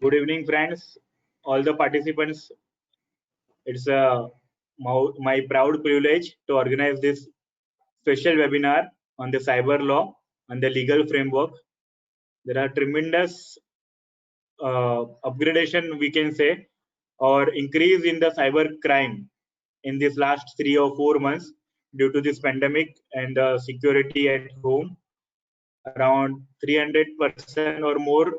Good evening, friends, all the participants. It's my proud privilege to organize this special webinar on the cyber law and the legal framework. There are tremendous upgradation, we can say, or increase in the cyber crime in these last 3 or 4 months due to this pandemic and the security at home. Around 300% or more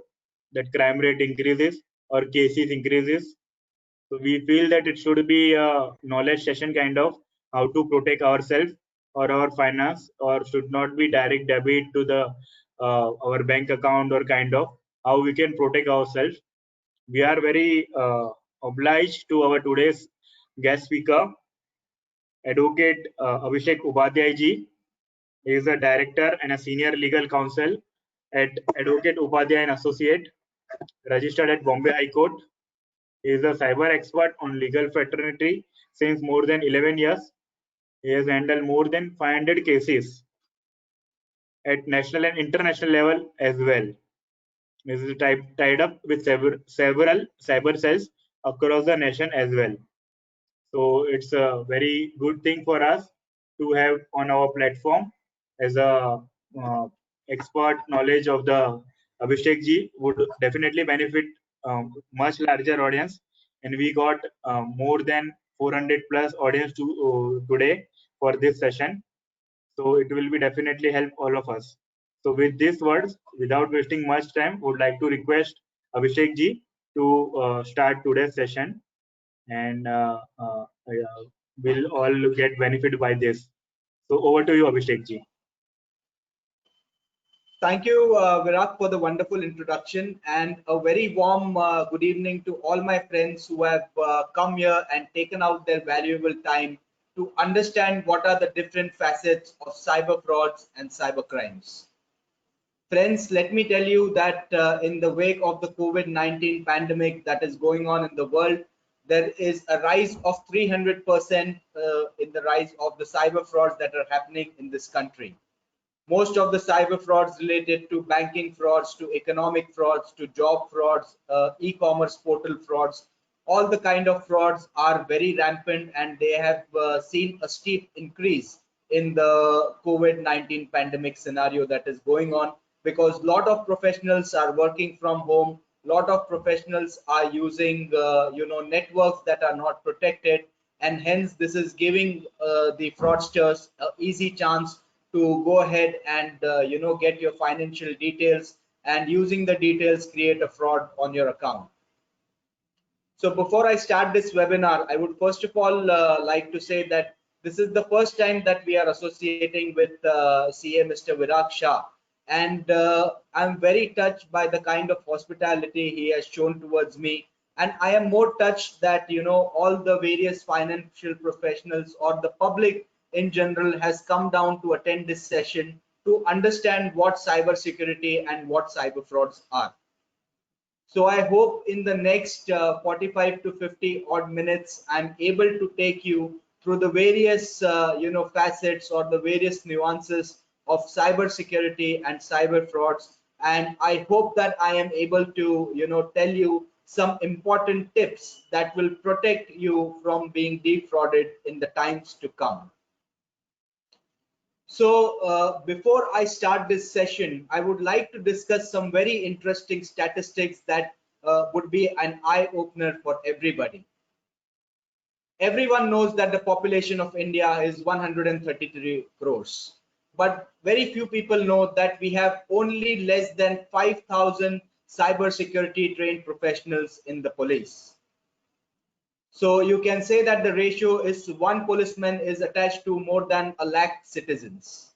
that crime rate increases or cases increases. So we feel that it should be a knowledge session kind of how to protect ourselves or our finance, or should not be direct debit to the our bank account, or kind of how we can protect ourselves. We are very obliged to our today's guest speaker, Advocate Abhishek Upadhyay ji. He is a director and a senior legal counsel at Advocate Upadhyay and Associate, registered at Bombay High Court. He is a cyber expert on legal fraternity since more than 11 years. He has handled more than 500 cases at national and international level as well. He is tied up with several cyber cells across the nation as well. So it's a very good thing for us to have on our platform as a expert knowledge of the Abhishek ji would definitely benefit much larger audience, and we got more than 400 plus audience today for this session. So it will be definitely help all of us. So with these words, without wasting much time, would like to request Abhishek ji to start today's session, and we'll all get benefit by this. So over to you, Abhishek ji. Thank you, Virat, for the wonderful introduction, and a very warm good evening to all my friends who have come here and taken out their valuable time to understand what are the different facets of cyber frauds and cyber crimes. Friends, let me tell you that in the wake of the COVID-19 pandemic that is going on in the world, there is a rise of 300% in the rise of the cyber frauds that are happening in this country. Most of the cyber frauds related to banking frauds, to economic frauds, to job frauds, e-commerce portal frauds, all the kind of frauds are very rampant, and they have seen a steep increase in the COVID-19 pandemic scenario that is going on, because a lot of professionals are working from home. A lot of professionals are using networks that are not protected, and hence this is giving the fraudsters an easy chance to go ahead and get your financial details, and using the details create a fraud on your account. So before I start this webinar, I would first of all like to say that this is the first time that we are associating with CA Mr. Virat Shah, and I'm very touched by the kind of hospitality he has shown towards me, and I am more touched that all the various financial professionals or the public in general has come down to attend this session to understand what cyber security and what cyber frauds are. So I hope in the next 45 to 50 odd minutes, I'm able to take you through the various facets or the various nuances of cyber security and cyber frauds, and I hope that I am able to tell you some important tips that will protect you from being defrauded in the times to come. So before I start this session, I would like to discuss some very interesting statistics that would be an eye-opener for everybody. Everyone knows that the population of India is 133 crores, but very few people know that we have only less than 5,000 cybersecurity trained professionals in the police. So you can say that the ratio is one policeman is attached to more than 1 lakh citizens.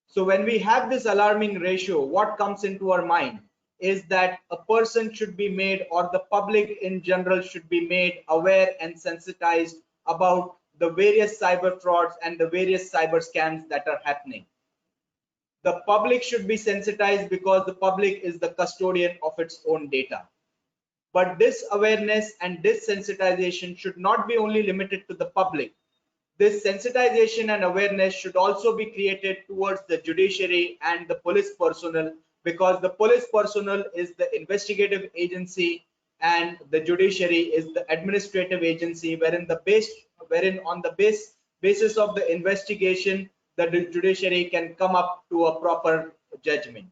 So when we have this alarming ratio, what comes into our mind is that a person should be made, or the public in general should be made aware and sensitized about the various cyber frauds and the various cyber scams that are happening. The public should be sensitized because the public is the custodian of its own data. But this awareness and this sensitization should not be only limited to the public. This sensitization and awareness should also be created towards the judiciary and the police personnel, because the police personnel is the investigative agency and the judiciary is the administrative agency, wherein on the basis of the investigation, the judiciary can come up to a proper judgment.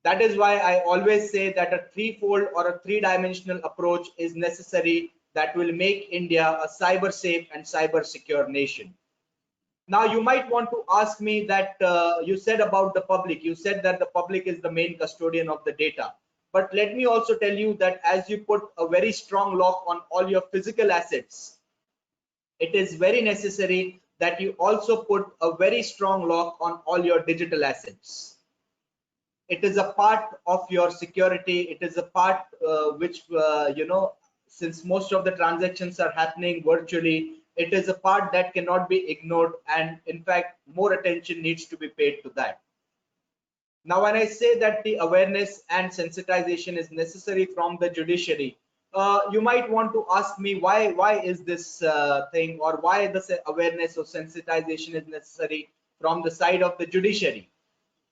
That is why I always say that a threefold or a three-dimensional approach is necessary that will make India a cyber safe and cyber secure nation. Now you might want to ask me that you said about the public, you said that the public is the main custodian of the data. But let me also tell you that as you put a very strong lock on all your physical assets, it is very necessary that you also put a very strong lock on all your digital assets. It is a part of your security. It is a part which, since most of the transactions are happening virtually, it is a part that cannot be ignored, and in fact more attention needs to be paid to that. Now when I say that the awareness and sensitization is necessary from the judiciary, you might want to ask me why is this thing, or why the awareness or sensitization is necessary from the side of the judiciary.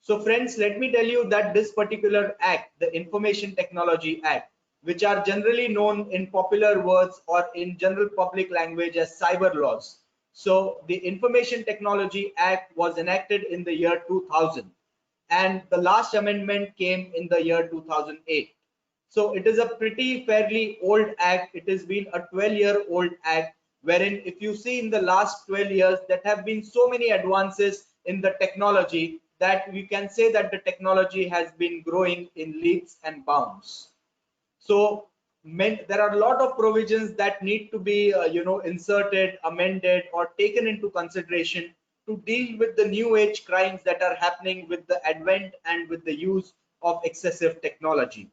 So friends, let me tell you that this particular act, the Information Technology Act, which are generally known in popular words or in general public language as cyber laws. So the Information Technology Act was enacted in the year 2000, and the last amendment came in the year 2008. So it is a pretty fairly old act. It has been a 12-year-old act, wherein if you see in the last 12 years, that have been so many advances in the technology that we can say that the technology has been growing in leaps and bounds. So there are a lot of provisions that need to be inserted, amended, or taken into consideration to deal with the new age crimes that are happening with the advent and with the use of excessive technology.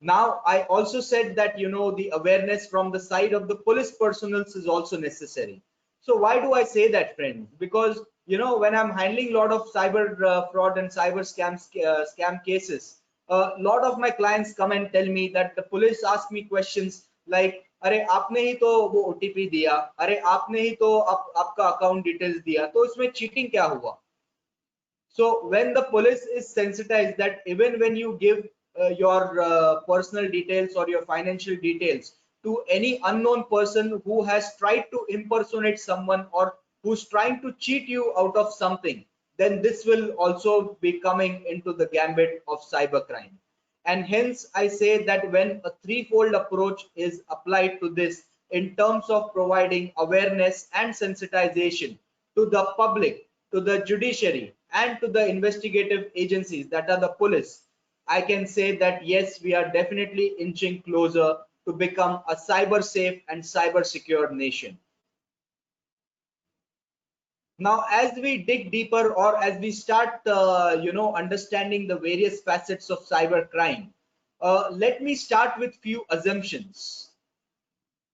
Now I also said that the awareness from the side of the police personnel is also necessary. So why do I say that, friends? Because when I'm handling a lot of cyber fraud and cyber scam cases, a lot of my clients come and tell me that the police ask me questions like, अरे आपने ही तो वो OTP दिया, अरे आपने ही तो आपका account details दिया, तो इसमें cheating क्या हुआ? So when the police is sensitized that even when you give your personal details or your financial details to any unknown person who has tried to impersonate someone or who's trying to cheat you out of something, then this will also be coming into the gambit of cybercrime. And hence I say that when a threefold approach is applied to this in terms of providing awareness and sensitization to the public, to the judiciary, and to the investigative agencies that are the police, I can say that yes, we are definitely inching closer to become a cyber safe and cyber secure nation. Now, as we dig deeper, or as we start, understanding the various facets of cybercrime, let me start with few assumptions.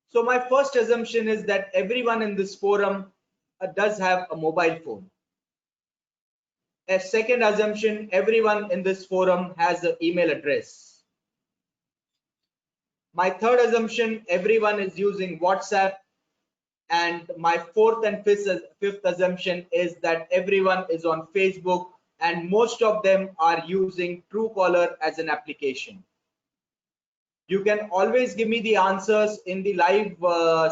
So my first assumption is that everyone in this forum does have a mobile phone. A second assumption, everyone in this forum has an email address. My third assumption, everyone is using WhatsApp. And my fourth and fifth assumption is that everyone is on Facebook, and most of them are using Truecaller as an application. You can always give me the answers in the live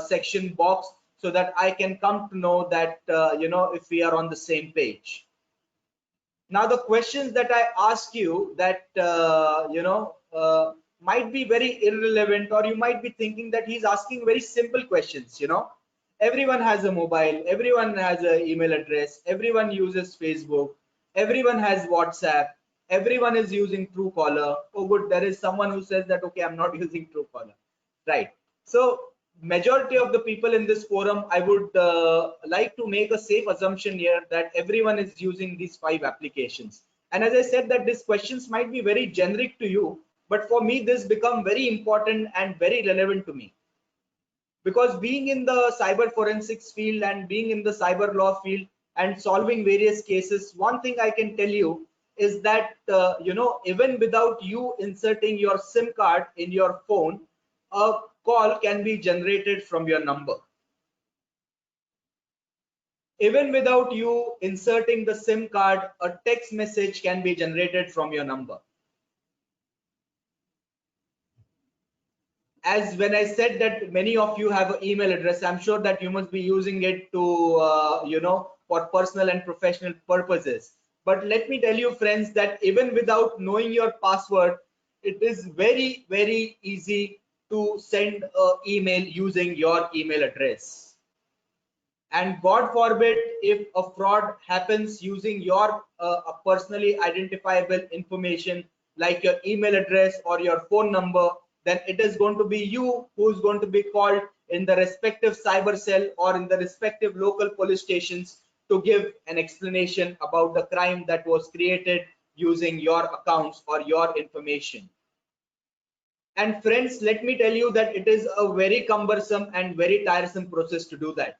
section box so that I can come to know that if we are on the same page. Now the questions that I ask you that might be very irrelevant, or you might be thinking that he's asking very simple questions. Everyone has a mobile, everyone has an email address, everyone uses Facebook, everyone has WhatsApp, everyone is using Truecaller. Oh good, there is someone who says that, okay, I'm not using Truecaller. Right. So majority of the people in this forum, I would like to make a safe assumption here that everyone is using these 5 applications. And as I said that these questions might be very generic to you, but for me this become very important and very relevant to me. Because being in the cyber forensics field and being in the cyber law field and solving various cases, one thing I can tell you is that even without you inserting your SIM card in your phone, a call can be generated from your number. Even without you inserting the SIM card, a text message can be generated from your number. As when I said that many of you have an email address, I'm sure that you must be using it to, for personal and professional purposes. But let me tell you, friends, that even without knowing your password, it is very, very easy to send an email using your email address. And God forbid if a fraud happens using your personally identifiable information like your email address or your phone number, then it is going to be you who is going to be called in the respective cyber cell or in the respective local police stations to give an explanation about the crime that was created using your accounts or your information. And friends, let me tell you that it is a very cumbersome and very tiresome process to do that.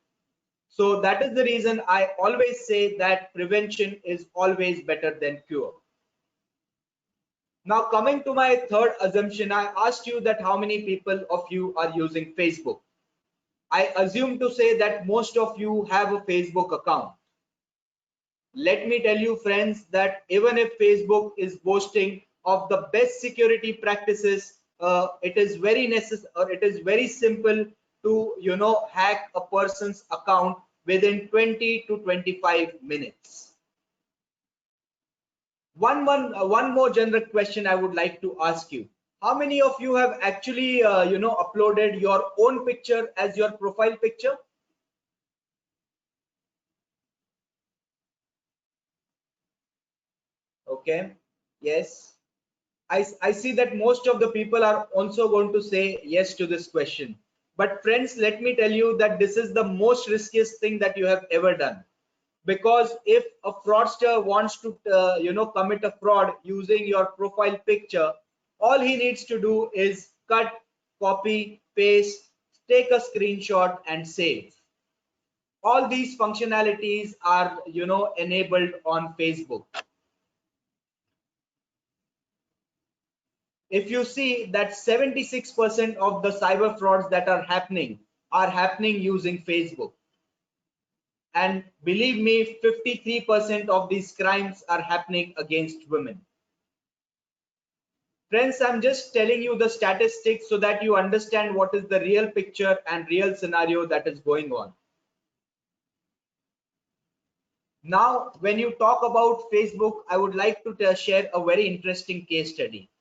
So that is the reason I always say that prevention is always better than cure. Now coming to my third assumption, I asked you that how many people of you are using Facebook. I assume to say that most of you have a Facebook account. Let me tell you, friends, that even if Facebook is boasting of the best security practices, it is very necessary, or it is very simple to hack a person's account within 20 to 25 minutes. One more generic question I would like to ask you. How many of you have actually uploaded your own picture as your profile picture? Okay, yes. I see that most of the people are also going to say yes to this question. But friends, let me tell you that this is the most riskiest thing that you have ever done. Because if a fraudster wants to commit a fraud using your profile picture, all he needs to do is cut, copy, paste, take a screenshot and save. All these functionalities are enabled on Facebook. If you see that 76% of the cyber frauds that are happening using Facebook. And believe me, 53% of these crimes are happening against women. Friends, I'm just telling you the statistics so that you understand what is the real picture and real scenario that is going on. Now, when you talk about Facebook, I would like to share a very interesting case study.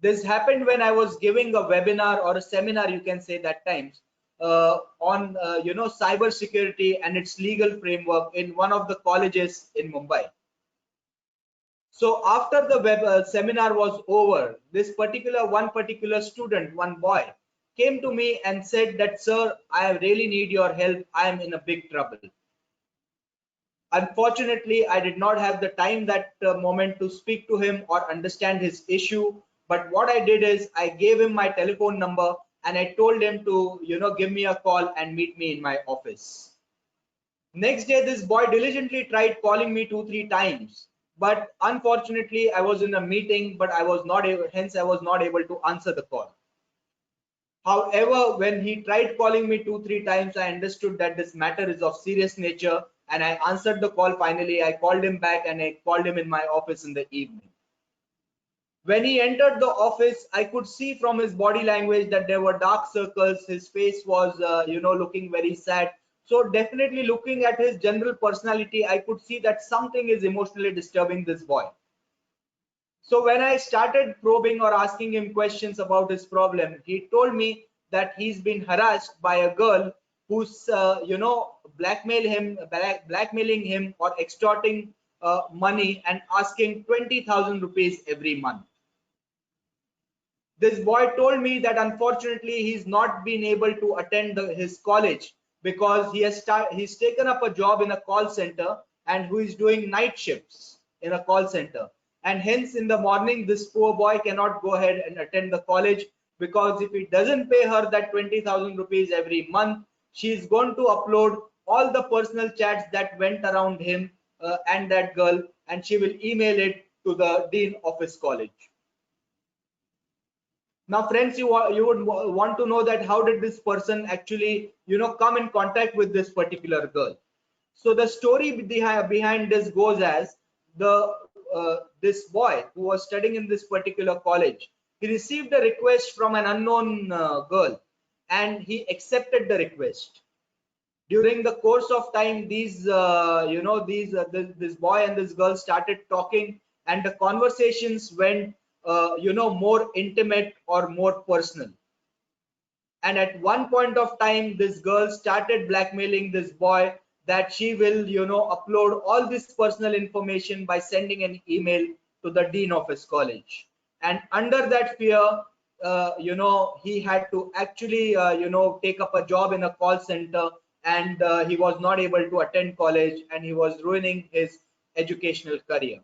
This happened when I was giving a webinar or a seminar, you can say that times, on cybersecurity and its legal framework in one of the colleges in Mumbai. So after the seminar was over, this one particular student, one boy, came to me and said that, sir, I really need your help. I am in a big trouble. Unfortunately, I did not have the time that moment to speak to him or understand his issue. But what I did is I gave him my telephone number and I told him to, give me a call and meet me in my office. Next day, this boy diligently tried calling me 2-3 times. But unfortunately, I was in a meeting, but I was not able, hence I was not able to answer the call. However, when he tried calling me 2-3 times, I understood that this matter is of serious nature and I answered the call finally. I called him back and I called him in my office in the evening. When he entered the office, I could see from his body language that there were dark circles. His face was, looking very sad. So definitely looking at his general personality, I could see that something is emotionally disturbing this boy. So when I started probing or asking him questions about his problem, he told me that he's been harassed by a girl who's, blackmailing him or extorting money and asking 20,000 rupees every month. This boy told me that unfortunately he's not been able to attend his college because he's taken up a job in a call center and who is doing night shifts in a call center. And hence in the morning, this poor boy cannot go ahead and attend the college because if he doesn't pay her that 20,000 rupees every month, she's going to upload all the personal chats that went around him and that girl, and she will email it to the dean of his college. Now, friends, you would want to know that how did this person actually, come in contact with this particular girl. So the story behind this goes as this boy who was studying in this particular college, he received a request from an unknown girl, and he accepted the request. During the course of time, this boy and this girl started talking, and the conversations went more intimate or more personal. And at one point of time, this girl started blackmailing this boy that she will upload all this personal information by sending an email to the dean of his college. And under that fear, he had to actually take up a job in a call center, and he was not able to attend college, and he was ruining his educational career.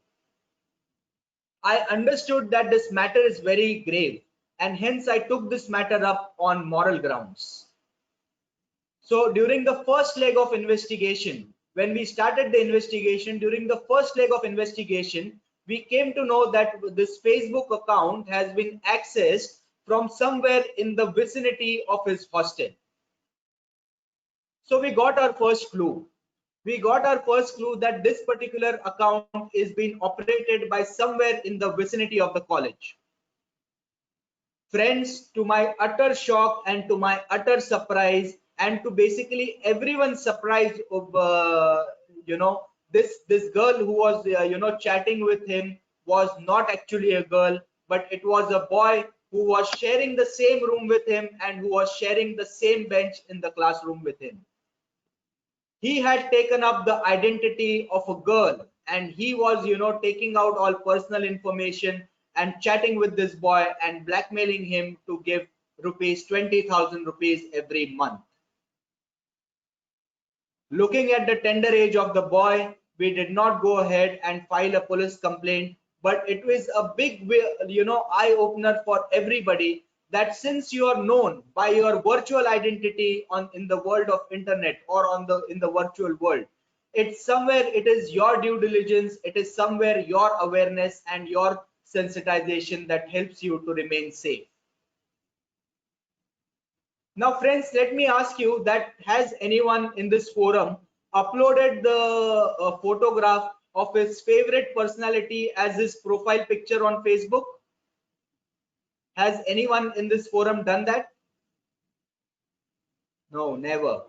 I understood that this matter is very grave, and hence I took this matter up on moral grounds. So during the first leg of investigation, when we started the investigation, during the first leg of investigation, we came to know that this Facebook account has been accessed from somewhere in the vicinity of his hostel. So we got our first clue. We got our first clue that this particular account is being operated by somewhere in the vicinity of the college. Friends, to my utter shock and to my utter surprise, and to basically everyone's surprise of this girl who was chatting with him was not actually a girl, but it was a boy who was sharing the same room with him and who was sharing the same bench in the classroom with him. He had taken up the identity of a girl, and he was taking out all personal information and chatting with this boy and blackmailing him to give rupees 20,000 rupees every month. Looking at the tender age of the boy, we did not go ahead and file a police complaint, but it was a big eye opener for everybody, that since you are known by your virtual identity in the world of internet or in the virtual world, it's somewhere it is your due diligence, it is somewhere your awareness and your sensitization that helps you to remain safe. Now friends, let me ask you that has anyone in this forum uploaded the photograph of his favorite personality as his profile picture on Facebook? Has anyone in this forum done that? No, never.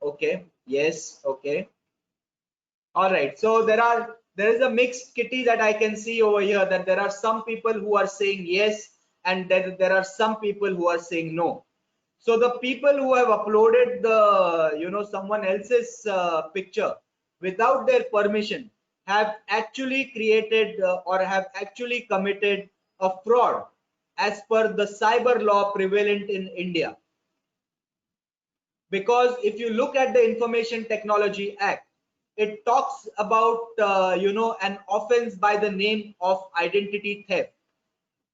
Okay, yes, okay. All right, so there is a mixed kitty that I can see over here, that there are some people who are saying yes, and there are some people who are saying no. So the people who have uploaded the someone else's picture without their permission have actually created or have actually committed a fraud as per the cyber law prevalent in India. Because if you look at the Information Technology Act, it talks about an offense by the name of identity theft.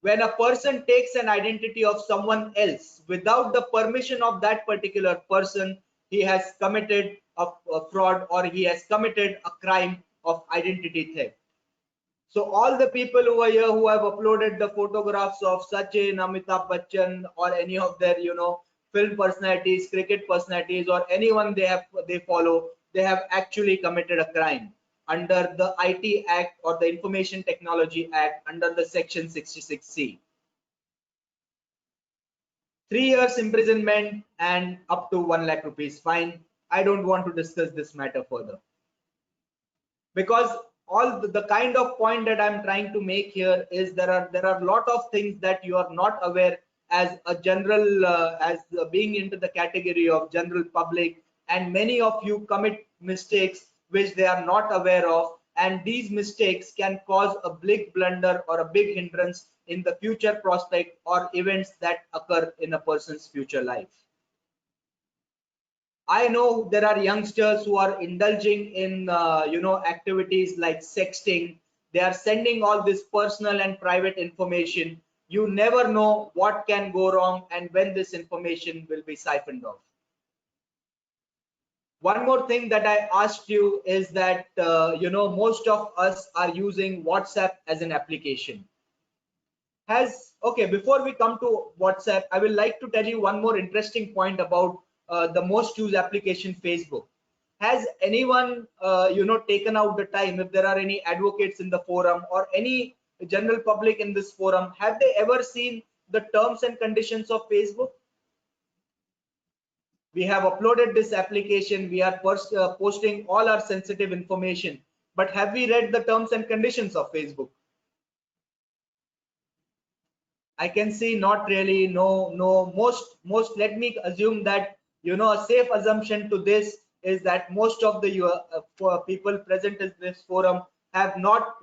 When a person takes an identity of someone else without the permission of that particular person, he has committed a fraud, or he has committed a crime of identity theft. So all the people over here who have uploaded the photographs of Sachin, Amitabh Bachchan, or any of their film personalities, cricket personalities, or anyone they follow, they have actually committed a crime under the IT Act or the Information Technology Act under the Section 66C. 3 years imprisonment and up to 1 lakh rupees fine. I don't want to discuss this matter further, because all the kind of point that I'm trying to make here is there are a lot of things that you are not aware as a general being into the category of general public, and many of you commit mistakes which they are not aware of, and these mistakes can cause a big blunder or a big hindrance in the future prospect or events that occur in a person's future life. I know there are youngsters who are indulging in activities like sexting. They are sending all this personal and private information. You never know what can go wrong and when this information will be siphoned off. One more thing that I asked you is that most of us are using WhatsApp as an application. Before we come to WhatsApp, I will like to tell you one more interesting point about the most used application, Facebook. Has anyone taken out the time, if there are any advocates in the forum or any general public in this forum, have they ever seen the terms and conditions of Facebook? We have uploaded this application, we are posting all our sensitive information, but have we read the terms and conditions of Facebook? I can see not really. No. Most. Let me assume that a safe assumption to this is that most of the people present in this forum have not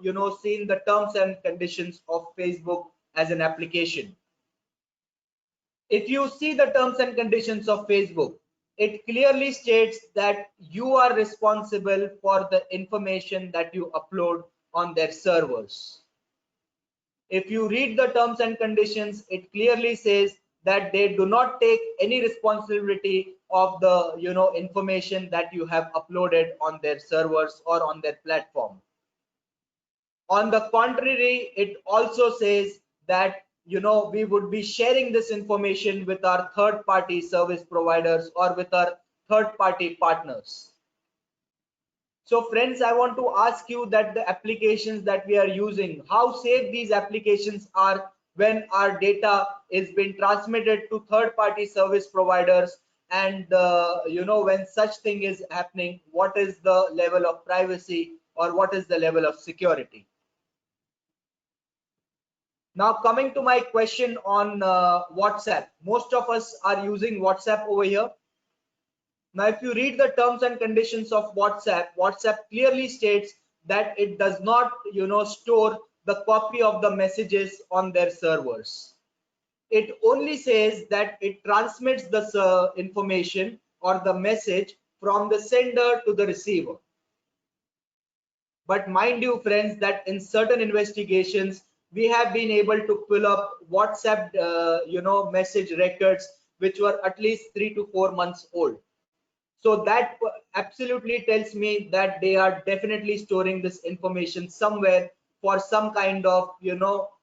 seen the terms and conditions of Facebook as an application. If you see the terms and conditions of Facebook, it clearly states that you are responsible for the information that you upload on their servers. If you read the terms and conditions, it clearly says that they do not take any responsibility of the information that you have uploaded on their servers or on their platform. On the contrary, it also says that we would be sharing this information with our third-party service providers or with our third-party partners. So friends, I want to ask you that the applications that we are using, how safe these applications are when our data is being transmitted to third-party service providers, and when such thing is happening, what is the level of privacy or what is the level of security? Now coming to my question on WhatsApp, most of us are using WhatsApp over here. Now, if you read the terms and conditions of WhatsApp, WhatsApp clearly states that it does not, store the copy of the messages on their servers. It only says that it transmits the information or the message from the sender to the receiver. But mind you, friends, that in certain investigations, we have been able to pull up WhatsApp, message records, which were at least 3 to 4 months old. So that absolutely tells me that they are definitely storing this information somewhere for some kind of,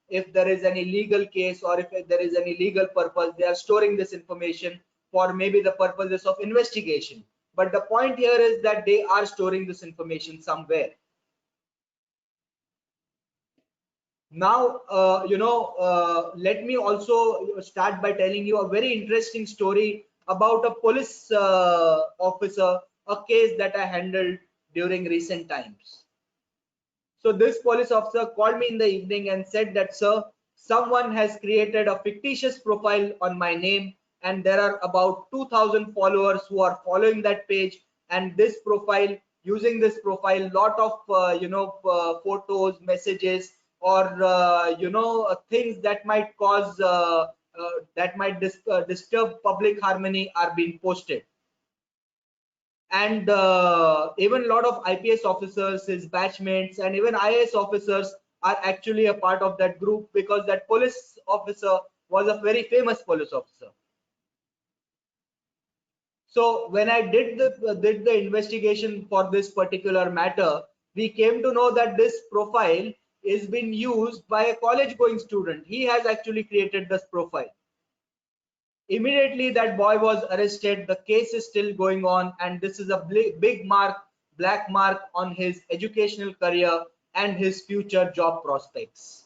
if there is any legal case or if there is any legal purpose, they are storing this information for maybe the purposes of investigation. But the point here is that they are storing this information somewhere. Now, let me also start by telling you a very interesting story about a police officer, a case that I handled during recent times. So this police officer called me in the evening and said that, sir, someone has created a fictitious profile on my name, and there are about 2,000 followers who are following that page, and this profile, using this profile, lot of photos, messages, or things that might cause disturb public harmony are being posted. And even a lot of IPS officers, his batchmates, and even IAS officers are actually a part of that group, because that police officer was a very famous police officer. So when I did the investigation for this particular matter, we came to know that this profile is being used by a college going student. He has actually created this profile. Immediately that boy was arrested. The case is still going on, and this is a big black mark on his educational career and his future job prospects.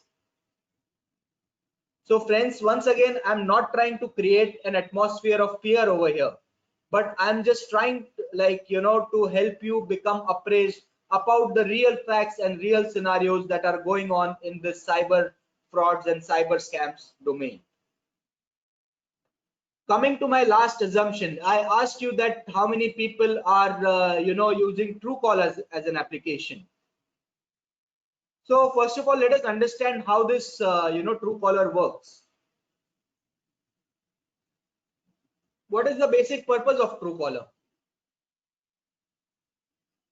So friends, once again, I'm not trying to create an atmosphere of fear over here, but I'm just trying to help you become appraised about the real facts and real scenarios that are going on in the cyber frauds and cyber scams domain. Coming to my last assumption, I asked you that how many people are using Truecaller as an application. So first of all, let us understand how this Truecaller works. What is the basic purpose of Truecaller?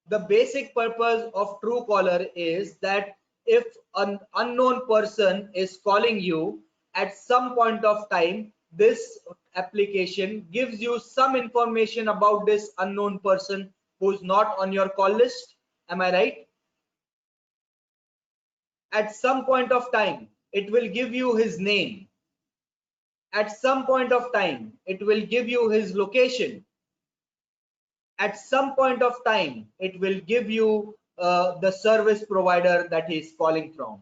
The basic purpose of Truecaller is that if an unknown person is calling you at some point of time, this application gives you some information about this unknown person who's not on your call list. Am I right? At some point of time, it will give you his name. At some point of time, it will give you his location. at some point of time it will give you the service provider that he is calling from.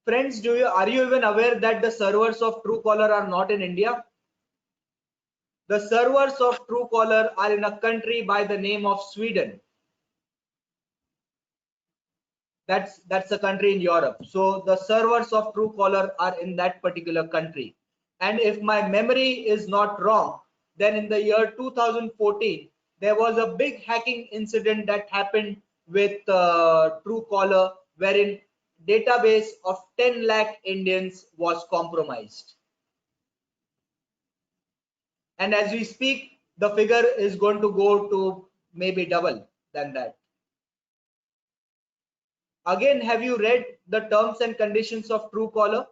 Friends, are you even aware that the servers of Truecaller are not in India? The servers of Truecaller are in a country by the name of Sweden. That's a country in Europe. So the servers of Truecaller are in that particular country. And if my memory is not wrong, then in the year 2014, there was a big hacking incident that happened with Truecaller, wherein database of 10 lakh Indians was compromised. And as we speak, the figure is going to go to maybe double than that. Again, have you read the terms and conditions of Truecaller?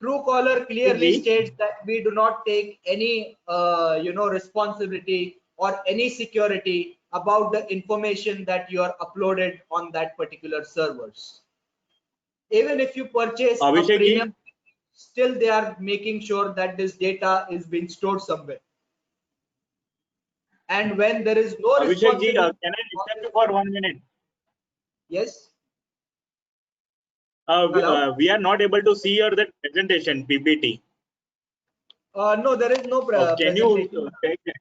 Truecaller clearly states that we do not take any responsibility or any security about the information that you are uploaded on that particular servers. Even if you purchase a premium, still they are making sure that this data is being stored somewhere. And when there is no responsibility, can I disturb you for 1 minute? Yes. We are not able to see your that presentation PPT. No, there is no can you take that?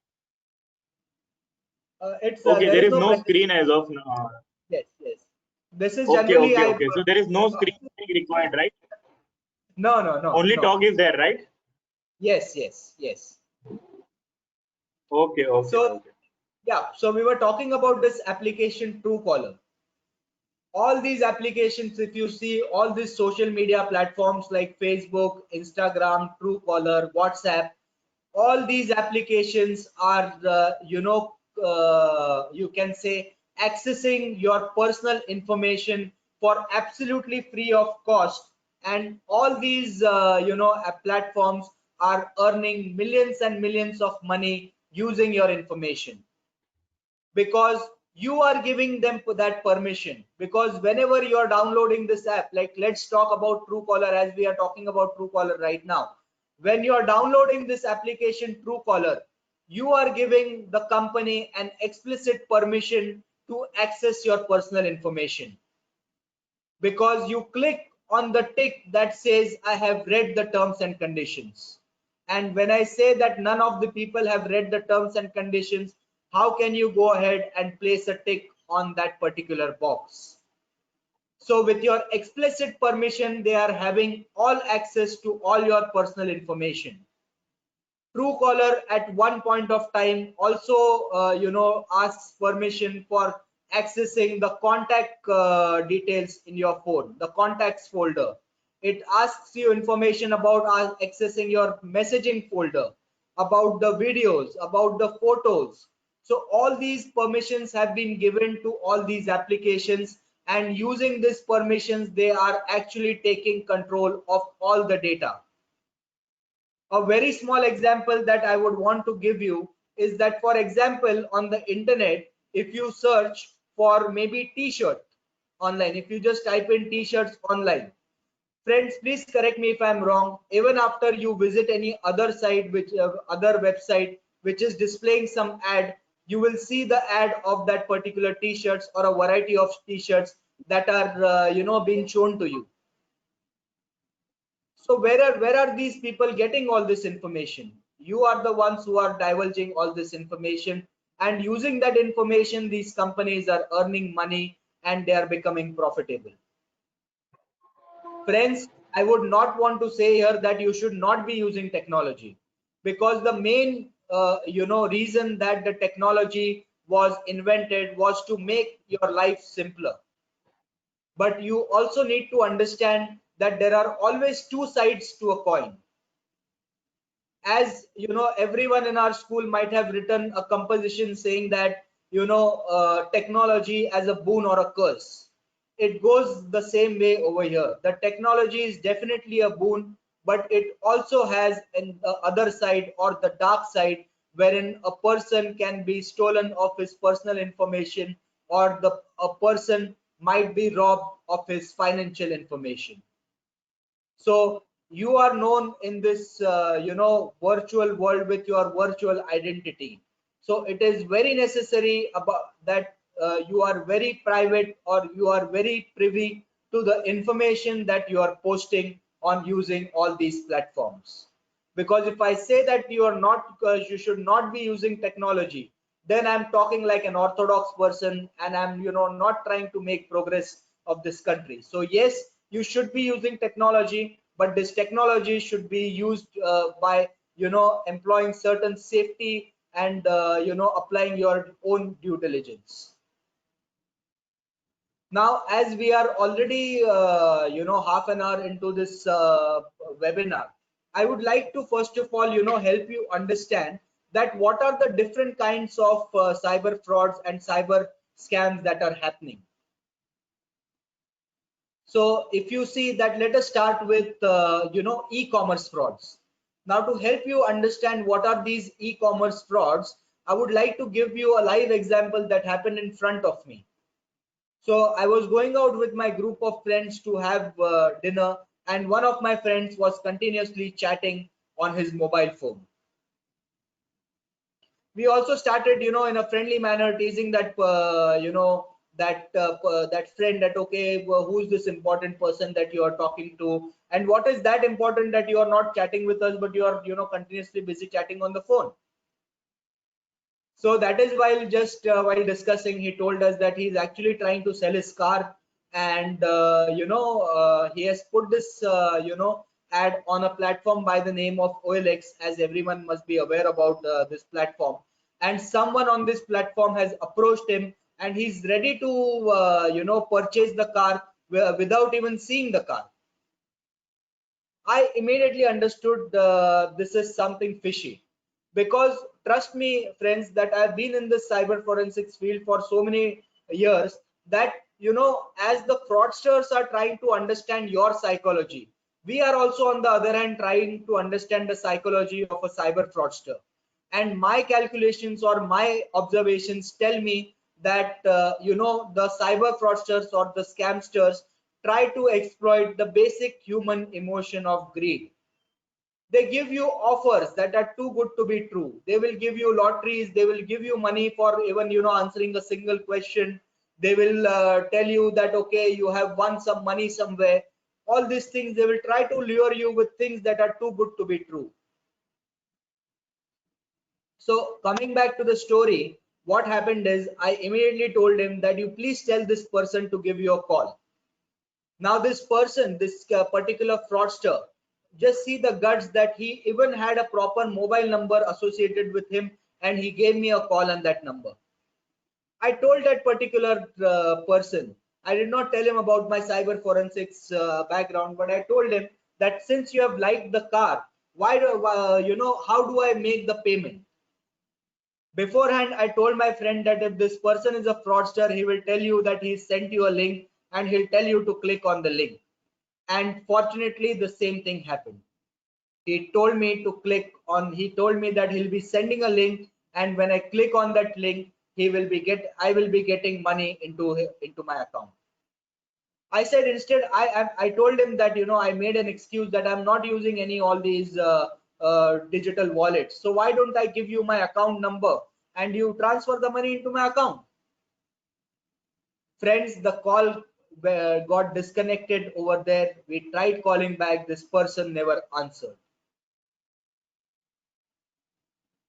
Okay, there is no screen as of now. Yes. This is generally okay. So there is no screen required, right? No. Only talk is there, right? Yes. Okay. So yeah, so we were talking about this application Truecaller. All these applications, if you see all these social media platforms like Facebook, Instagram, Truecaller, WhatsApp, all these applications are you can say accessing your personal information for absolutely free of cost, and all these platforms are earning millions and millions of money using your information, because you are giving them that permission. Because whenever you are downloading this app, like let's talk about Truecaller, as we are talking about Truecaller right now, when you are downloading this application Truecaller, you are giving the company an explicit permission to access your personal information, because you click on the tick that says I have read the terms and conditions. And when I say that none of the people have read the terms and conditions, how can you go ahead and place a tick on that particular box? So with your explicit permission, they are having all access to all your personal information. Truecaller at one point of time also asks permission for accessing the contact details in your phone, the contacts folder. It asks you information about accessing your messaging folder, about the videos, about the photos. So all these permissions have been given to all these applications, and using these permissions, they are actually taking control of all the data. A very small example that I would want to give you is that, for example, on the internet, if you search for maybe t-shirt online, if you just type in t-shirts online, friends, please correct me if I'm wrong, even after you visit any other site, which other website which is displaying some ad, you will see the ad of that particular t-shirts or a variety of t-shirts that are being shown to you. So where are these people getting all this information? You are the ones who are divulging all this information, and using that information, these companies are earning money and they are becoming profitable. Friends, I would not want to say here that you should not be using technology, because the main reason that the technology was invented was to make your life simpler. But you also need to understand that there are always two sides to a coin. As you know, everyone in our school might have written a composition saying that technology as a boon or a curse. It goes the same way over here. The technology is definitely a boon, but it also has an other side, or the dark side, wherein a person can be stolen of his personal information, or a person might be robbed of his financial information. So you are known in this virtual world with your virtual identity. So it is very necessary about that you are very private, or you are very privy to the information that you are posting on using all these platforms. Because if I say that you are not, you should not be using technology, then I'm talking like an orthodox person, and I'm not trying to make progress of this country. So yes, you should be using technology, but this technology should be used by employing certain safety and applying your own due diligence. Now, as we are already half an hour into this webinar, I would like to first of all help you understand that what are the different kinds of cyber frauds and cyber scams that are happening. So if you see that, let us start with e-commerce frauds. Now, to help you understand what are these e-commerce frauds, I would like to give you a live example that happened in front of me. So I was going out with my group of friends to have dinner, and one of my friends was continuously chatting on his mobile phone. We also started, in a friendly manner, teasing that, that friend, that okay, well, who is this important person that you are talking to, and what is that important that you are not chatting with us, but you are, continuously busy chatting on the phone. So that is while while discussing, he told us that he's actually trying to sell his car, and he has put this ad on a platform by the name of OLX, as everyone must be aware about this platform. And someone on this platform has approached him, and he's ready to purchase the car without even seeing the car. I immediately understood this is something fishy, because trust me, friends, that I've been in this cyber forensics field for so many years that as the fraudsters are trying to understand your psychology, we are also on the other hand trying to understand the psychology of a cyber fraudster. And my calculations or my observations tell me that the cyber fraudsters or the scamsters try to exploit the basic human emotion of greed. They give you offers that are too good to be true. They will give you lotteries, they will give you money for even answering a single question. They will tell you that okay, you have won some money somewhere. All these things, they will try to lure you with things that are too good to be true. So coming back to the story, what happened is I immediately told him that you please tell this person to give you a call. Now this person, this particular fraudster, just see the guts that he even had a proper mobile number associated with him, and he gave me a call on that number. I told that particular person, I did not tell him about my cyber forensics background, but I told him that since you have liked the car, why do how do I make the payment? Beforehand, I told my friend that if this person is a fraudster, he will tell you that he sent you a link and he'll tell you to click on the link. And fortunately, the same thing happened. He told me to click on, he told me that he'll be sending a link, and when I click on that link, I will be getting money into my account. I said instead, I told him that I made an excuse that I'm not using all these digital wallets. So why don't I give you my account number and you transfer the money into my account? Friends, the call got disconnected over there. We tried calling back. This person never answered.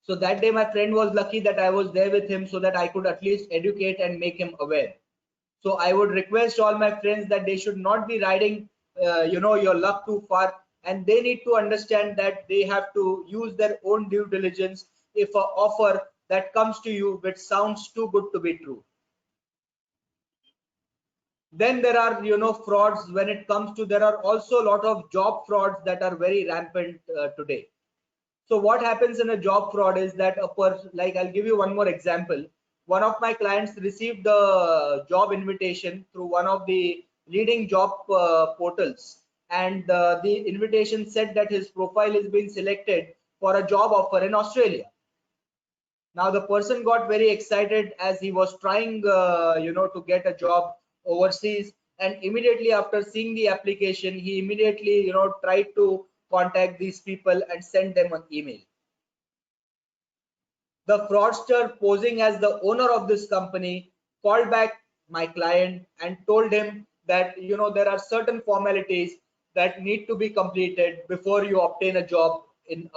So that day, my friend was lucky that I was there with him so that I could at least educate and make him aware. So I would request all my friends that they should not be riding, your luck too far, and they need to understand that they have to use their own due diligence if an offer that comes to you which sounds too good to be true. Then there are frauds when it comes to, there are also a lot of job frauds that are very rampant today. So what happens in a job fraud is that like I'll give you one more example. One of my clients received a job invitation through one of the leading job portals, and the invitation said that his profile is being selected for a job offer in Australia. Now the person got very excited as he was trying to get a job overseas, and immediately after seeing the application, he immediately tried to contact these people and send them an email. The fraudster, posing as the owner of this company, called back my client and told him that there are certain formalities that need to be completed before you obtain a job in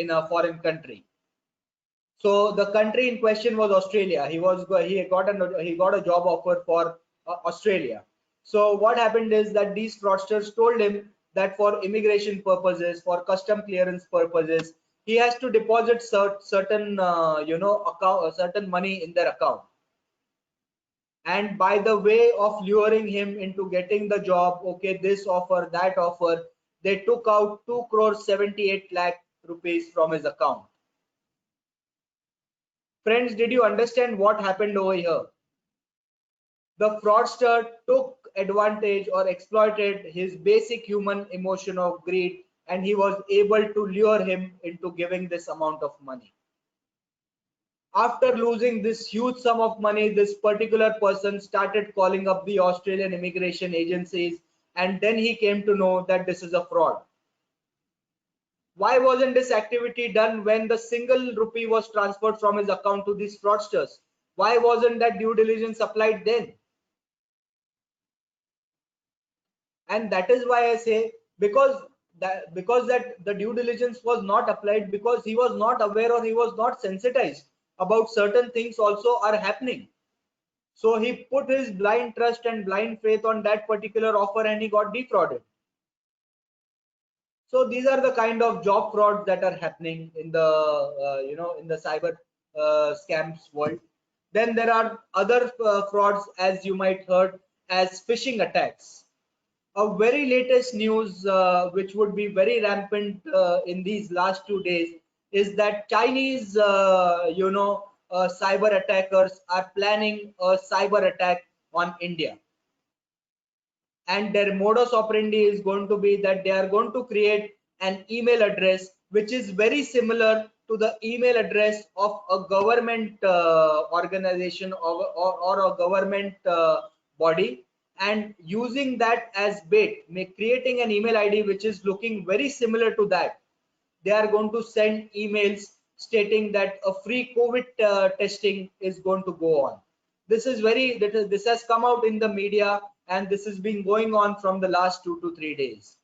a foreign country. So the country in question was Australia. He got a job offer for Australia. So what happened is that these fraudsters told him that for immigration purposes, for custom clearance purposes, he has to deposit certain certain money in their account. And by the way of luring him into getting the job, okay, this offer, that offer, they took out 2 crore 78 lakh rupees from his account. Friends, did you understand what happened over here? The fraudster took advantage or exploited his basic human emotion of greed, and he was able to lure him into giving this amount of money. After losing this huge sum of money, this particular person started calling up the Australian immigration agencies, and then he came to know that this is a fraud. Why wasn't this activity done when the single rupee was transferred from his account to these fraudsters? Why wasn't that due diligence applied then? And that is why I say, because that the due diligence was not applied, because he was not aware or he was not sensitized about certain things also are happening. So he put his blind trust and blind faith on that particular offer and he got defrauded. So these are the kind of job frauds that are happening in the in the cyber scams world. Then there are other frauds, as you might heard, as phishing attacks. A very latest news which would be very rampant in these last 2 days is that Chinese cyber attackers are planning a cyber attack on India, and their modus operandi is going to be that they are going to create an email address which is very similar to the email address of a government organization or a government body, and using that as bait, creating an email ID which is looking very similar to that. They are going to send emails stating that a free COVID testing is going to go on. This has come out in the media, and this has been going on from the last 2 to 3 days.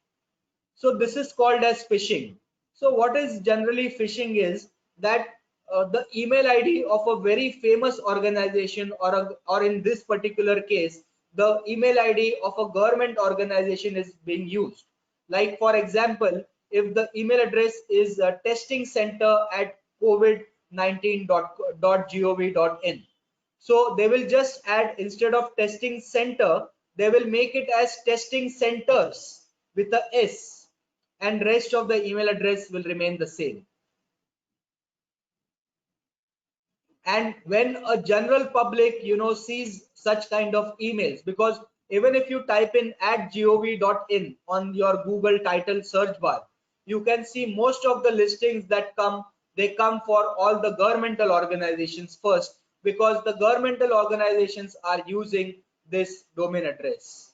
So this is called as phishing. So what is generally phishing is that the email ID of a very famous organization, or in this particular case, the email ID of a government organization is being used. Like for example, if the email address is testing center at covid19.gov.in, so they will just add, instead of testing center, they will make it as testing centers with a S, and rest of the email address will remain the same. And when a general public sees such kind of emails, because even if you type in @gov.in on your Google title search bar, you can see most of the listings that come, they come for all the governmental organizations first, because the governmental organizations are using this domain address.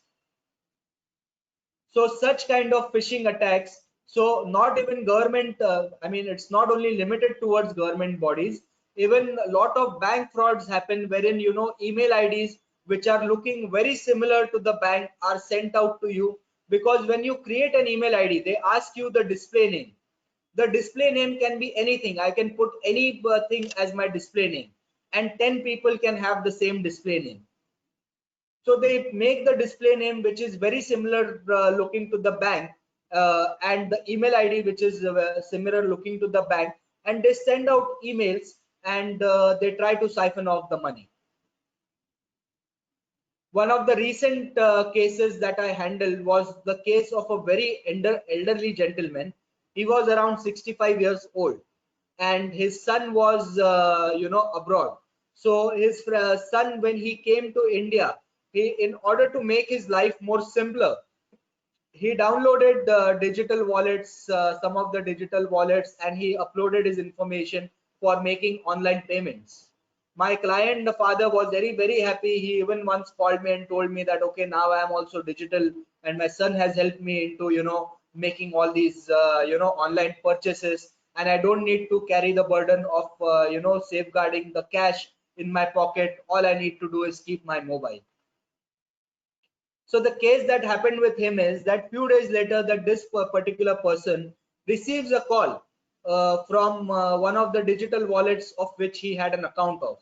So such kind of phishing attacks, so not even government, it's not only limited towards government bodies, even a lot of bank frauds happen wherein email IDs which are looking very similar to the bank are sent out to you, because when you create an email ID, they ask you the display name. The display name can be anything. I can put anything as my display name, and 10 people can have the same display name. So they make the display name which is very similar looking to the bank, and the email ID which is similar looking to the bank, and they send out emails, and they try to siphon off the money. One of the recent cases that I handled was the case of a very elderly gentleman. He was around 65 years old, and his son was abroad. So his son, when he came to India, in order to make his life more simpler, he downloaded the digital wallets, some of the digital wallets, and he uploaded his information for making online payments. My client, the father, was very happy. He even once called me and told me that, okay, now I am also digital, and my son has helped me into making all these online purchases, and I don't need to carry the burden of safeguarding the cash in my pocket. All I need to do is keep my mobile. So the case that happened with him is that few days later, that this particular person receives a call from one of the digital wallets of which he had an account of.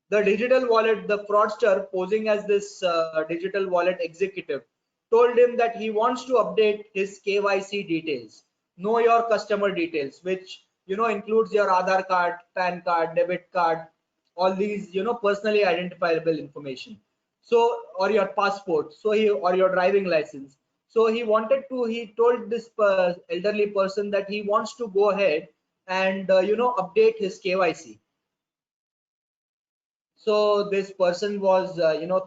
The digital wallet, the fraudster posing as this digital wallet executive, told him that he wants to update his KYC details, know your customer details, which includes your Aadhaar card, PAN card, debit card, all these personally identifiable information. So, or your passport, so or your driving license. So he told this elderly person that he wants to go ahead and update his KYC. So this person was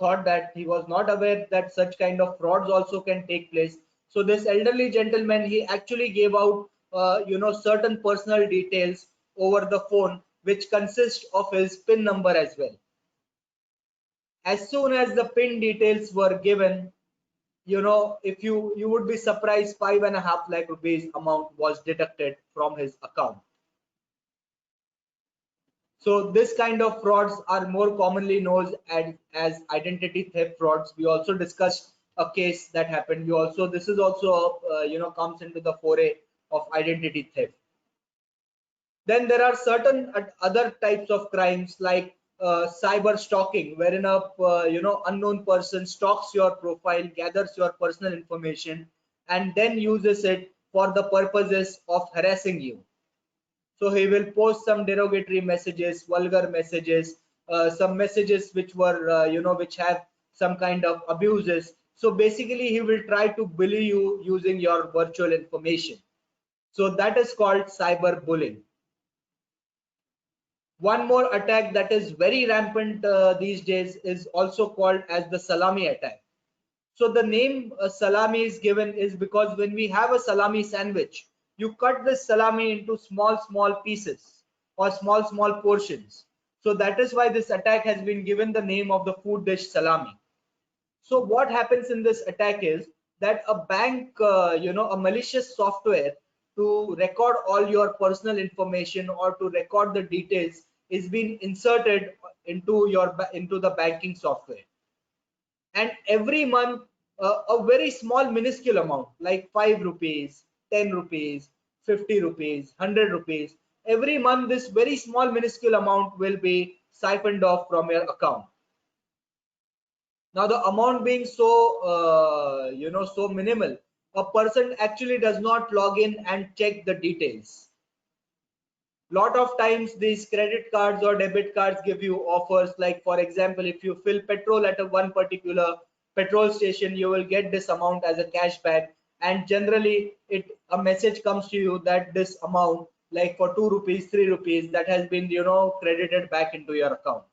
thought that he was not aware that such kind of frauds also can take place. So this elderly gentleman, he actually gave out certain personal details over the phone, which consist of his PIN number as well. As soon as the PIN details were given, if you would be surprised, 5.5 lakh rupees amount was deducted from his account. So this kind of frauds are more commonly known as identity theft frauds. We also discussed a case that happened. This is also comes into the foray of identity theft. Then there are certain other types of crimes like cyber stalking, wherein a unknown person stalks your profile, gathers your personal information, and then uses it for the purposes of harassing you. So he will post some derogatory messages, vulgar messages, some messages which were which have some kind of abuses. So basically he will try to bully you using your virtual information. So that is called cyberbullying. One more attack that is very rampant these days is also called as the Salami Attack. So the name salami is given is because when we have a salami sandwich, you cut this salami into small pieces or small portions. So that is why this attack has been given the name of the food dish salami. So what happens in this attack is that a bank, a malicious software to record all your personal information or to record the details is being inserted into the banking software. And every month a very small minuscule amount like 5 rupees, 10 rupees, 50 rupees, 100 rupees, every month this very small minuscule amount will be siphoned off from your account. Now the amount being so minimal, a person actually does not log in and check the details. Lot of times these credit cards or debit cards give you offers, like for example, if you fill petrol at one particular petrol station, you will get this amount as a cashback, and generally a message comes to you that this amount, like for 2 rupees, 3 rupees, that has been credited back into your account.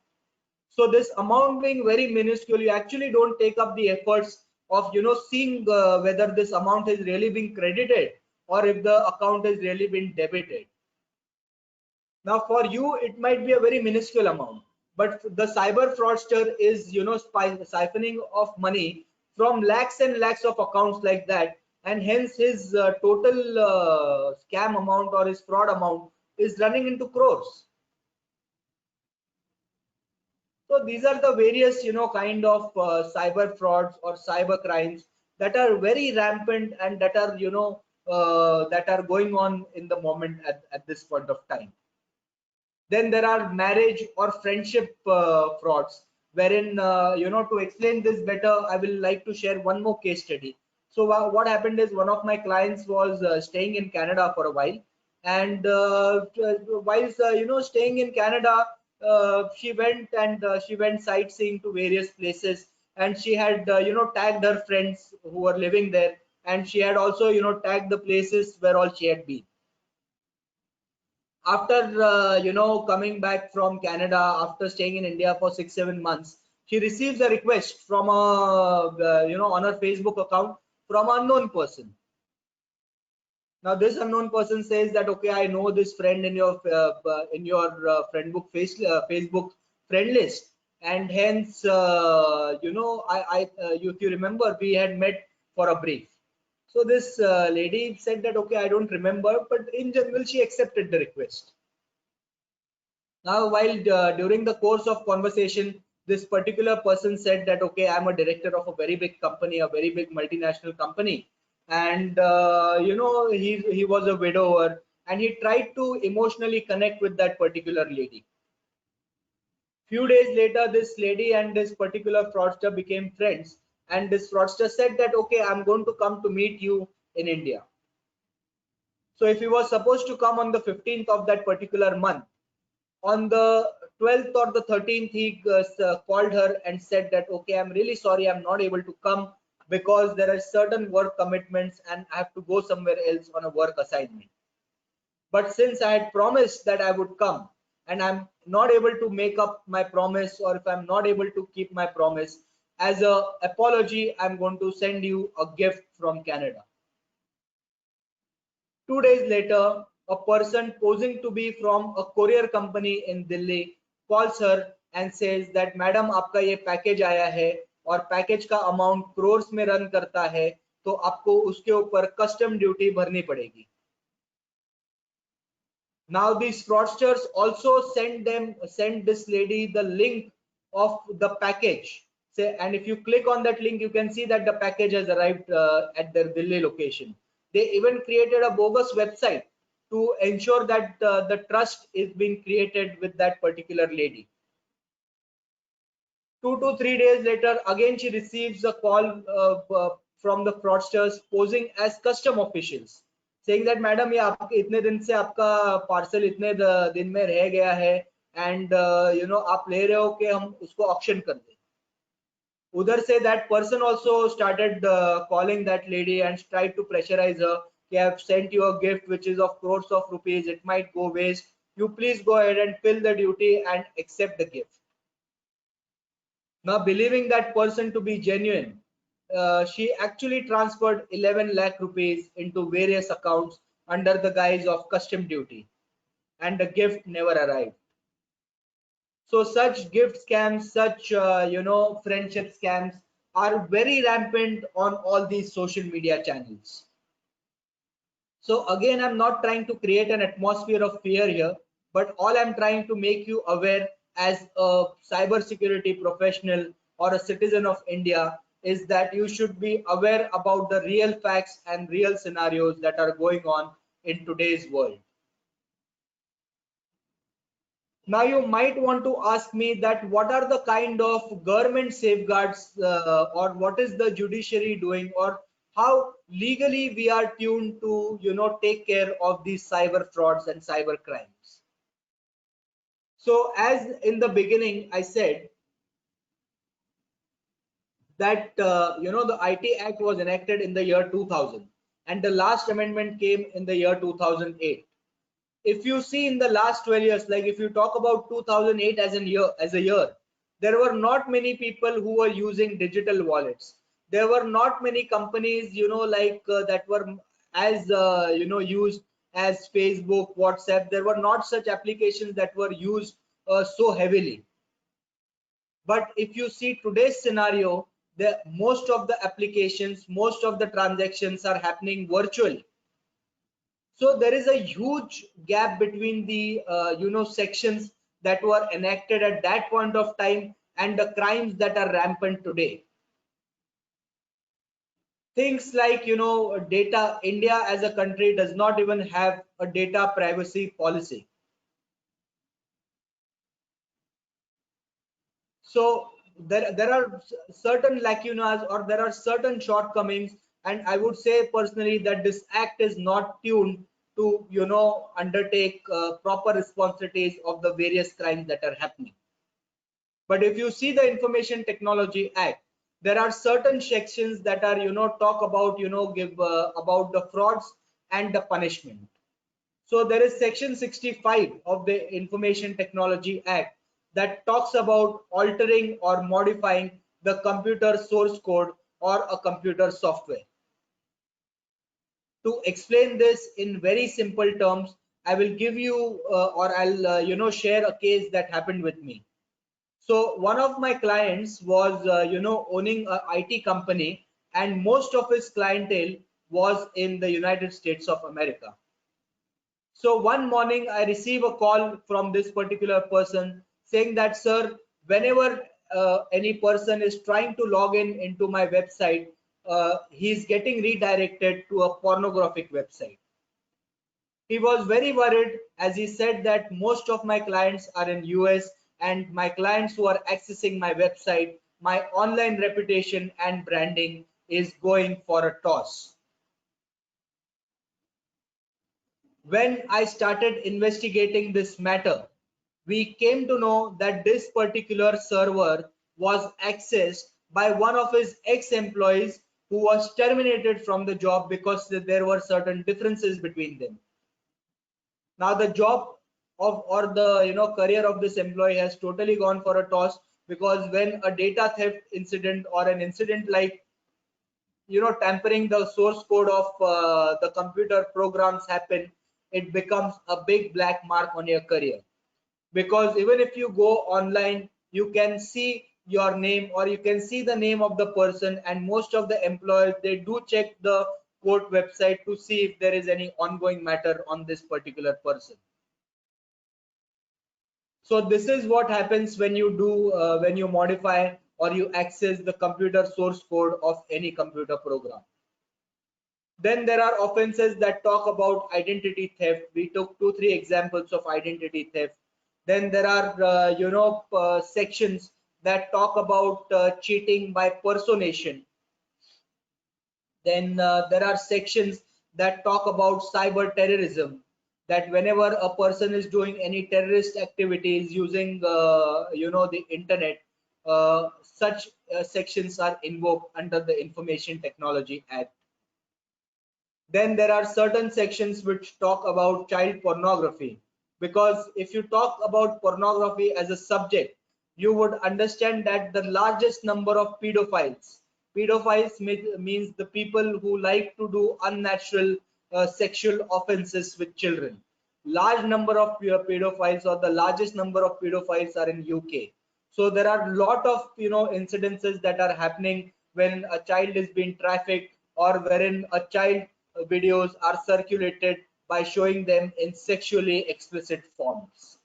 So this amount being very minuscule, you actually don't take up the efforts of seeing whether this amount is really being credited or if the account is really been debited. Now for you it might be a very minuscule amount, but the cyber fraudster is siphoning off money from lakhs and lakhs of accounts like that, and hence his total scam amount or his fraud amount is running into crores. So these are the various kind of cyber frauds or cyber crimes that are very rampant and that are that are going on in the moment at this point of time. Then there are marriage or friendship frauds, wherein to explain this better, I will like to share one more case study. So what happened is one of my clients was staying in Canada for a while, and while staying in Canada, she went sightseeing to various places, and she had tagged her friends who were living there, and she had also tagged the places where all she had been. After coming back from Canada, after staying in India for 6-7 months, she receives a request from a on her Facebook account from an unknown person. Now this unknown person says that, okay, I know this friend in your friend book Facebook friend list, and hence if you remember, we had met for a brief. So this lady said that, okay, I don't remember, but in general, she accepted the request. Now, while during the course of conversation, this particular person said that, okay, I'm a director of a very big company, a very big multinational company. And, he was a widower, and he tried to emotionally connect with that particular lady. Few days later, this lady and this particular fraudster became friends. And this fraudster said that, okay, I'm going to come to meet you in India. So if he was supposed to come on the 15th of that particular month, on the 12th or the 13th, he called her and said that, okay, I'm really sorry, I'm not able to come because there are certain work commitments and I have to go somewhere else on a work assignment. But since I had promised that I would come and I'm not able to make up my promise, or if I'm not able to keep my promise, as a apology, I'm going to send you a gift from Canada. 2 days later, a person posing to be from a courier company in Delhi calls her and says that, Madam, आपका ये package आया है और package का amount crores में run करता है, तो आपको उसके ऊपर कस्टम ड्यूटी भरनी पड़ेगी. Now these fraudsters also send this lady the link of the package. And if you click on that link, you can see that the package has arrived at their Delhi location. They even created a bogus website to ensure that the trust is being created with that particular lady. 2 to 3 days later, again she receives a call from the fraudsters posing as custom officials, saying that, madam, ये आपके इतने दिन से आपका parcel इतने दिन में रह गया है, and आप ले रहे हो कि हम उसको ऑक्शन कर दें. उधर से that person also started calling that lady and tried to pressurize her. I have sent you a gift which is of crores of rupees. It might go waste. You please go ahead and fill the duty and accept the gift. Now, believing that person to be genuine, she actually transferred 11 lakh rupees into various accounts under the guise of custom duty, and the gift never arrived. So such gift scams, such friendship scams are very rampant on all these social media channels. So again, I'm not trying to create an atmosphere of fear here, but all I'm trying to make you aware as a cybersecurity professional or a citizen of India is that you should be aware about the real facts and real scenarios that are going on in today's world. Now you might want to ask me that what are the kind of government safeguards or what is the judiciary doing, or how legally we are tuned to take care of these cyber frauds and cyber crimes. So as in the beginning I said that the IT Act was enacted in the year 2000 and the last amendment came in the year 2008. If you see in the last 12 years, like if you talk about 2008 as a year, there were not many people who were using digital wallets. There were not many companies, that were as used as Facebook, WhatsApp. There were not such applications that were used so heavily. But if you see today's scenario, most of the applications, most of the transactions are happening virtually. So there is a huge gap between the sections that were enacted at that point of time and the crimes that are rampant today. Things like data. India as a country does not even have a data privacy policy. So there are certain lacunas, or there are certain shortcomings, and I would say personally that this act is not tuned to undertake proper responsibilities of the various crimes that are happening. But if you see the Information Technology Act, there are certain sections that are talk about give about the frauds and the punishment. So there is section 65 of the Information Technology Act that talks about altering or modifying the computer source code or a computer software. To explain this in very simple terms, I will give you or I'll share a case that happened with me. So one of my clients was owning a IT company, and most of his clientele was in the United States of America. So one morning I receive a call from this particular person saying that, sir, whenever any person is trying to log in into my website, he's getting redirected to a pornographic website. He was very worried, as he said that most of my clients are in US, and my clients who are accessing my website, my online reputation and branding is going for a toss. When I started investigating this matter, we came to know that this particular server was accessed by one of his ex-employees who was terminated from the job because there were certain differences between them. Now the job of, or the career of this employee has totally gone for a toss, because when a data theft incident or an incident like tampering the source code of the computer programs happen, it becomes a big black mark on your career. Because even if you go online, you can see your name or you can see the name of the person, and most of the employers, they do check the court website to see if there is any ongoing matter on this particular person. So this is what happens when you do when you modify or you access the computer source code of any computer program. Then there are offenses that talk about identity theft. We took 2-3 examples of identity theft. Then there are sections that talk about cheating by personation. Then there are sections that talk about cyber terrorism, that whenever a person is doing any terrorist activities using the internet, such sections are invoked under the Information Technology Act. Then there are certain sections which talk about child pornography, because if you talk about pornography as a subject, you would understand that the largest number of pedophiles means the people who like to do unnatural sexual offenses with children. Large number of pedophiles, or the largest number of pedophiles, are in UK. So there are a lot of incidences that are happening when a child is being trafficked, or wherein a child videos are circulated by showing them in sexually explicit forms.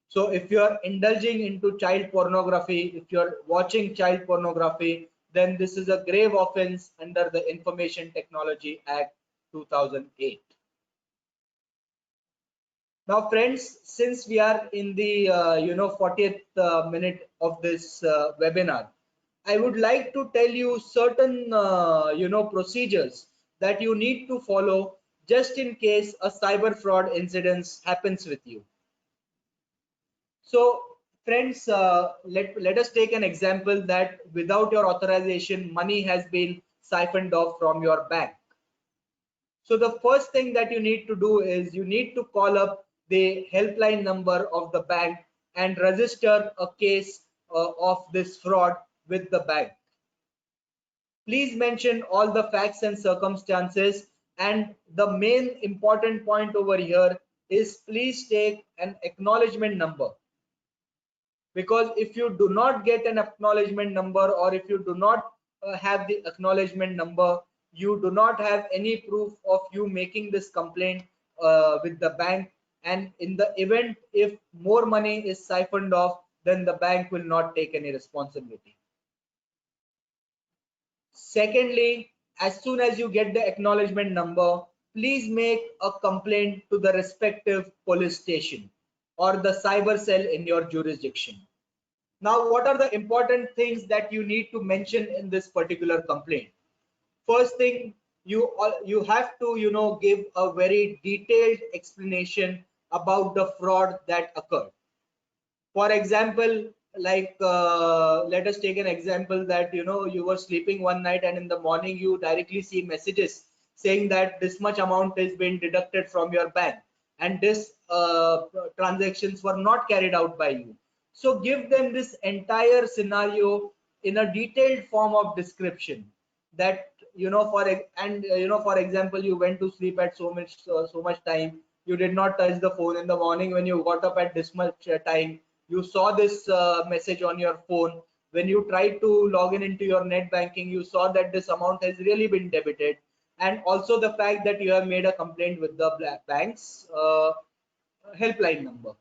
So if you are indulging into child pornography, if you are watching child pornography, then this is a grave offense under the Information Technology Act 2008. Now friends, since we are in the 40th minute of this webinar, I would like to tell you certain procedures that you need to follow just in case a cyber fraud incident happens with you. So friends, let us take an example that without your authorization, money has been siphoned off from your bank. So the first thing that you need to do is you need to call up the helpline number of the bank and register a case of this fraud with the bank. Please mention all the facts and circumstances, and the main important point over here is please take an acknowledgement number, because if you do not get an acknowledgement number, or if you do not have the acknowledgement number, you do not have any proof of you making this complaint with the bank, and in the event if more money is siphoned off, then the bank will not take any responsibility. Secondly, as soon as you get the acknowledgement number, please make a complaint to the respective police station or the cyber cell in your jurisdiction. Now, what are the important things that you need to mention in this particular complaint? First thing, you have to give a very detailed explanation about the fraud that occurred. For example, like let us take an example that you were sleeping one night, and in the morning you directly see messages saying that this much amount is being deducted from your bank, and this transactions were not carried out by you. So give them this entire scenario in a detailed form of description, that for example, you went to sleep at so much time, you did not touch the phone. In the morning when you got up at this much time, you saw this message on your phone. When you tried to log in into your net banking, you saw that this amount has really been debited, and also the fact that you have made a complaint with the bank's helpline number.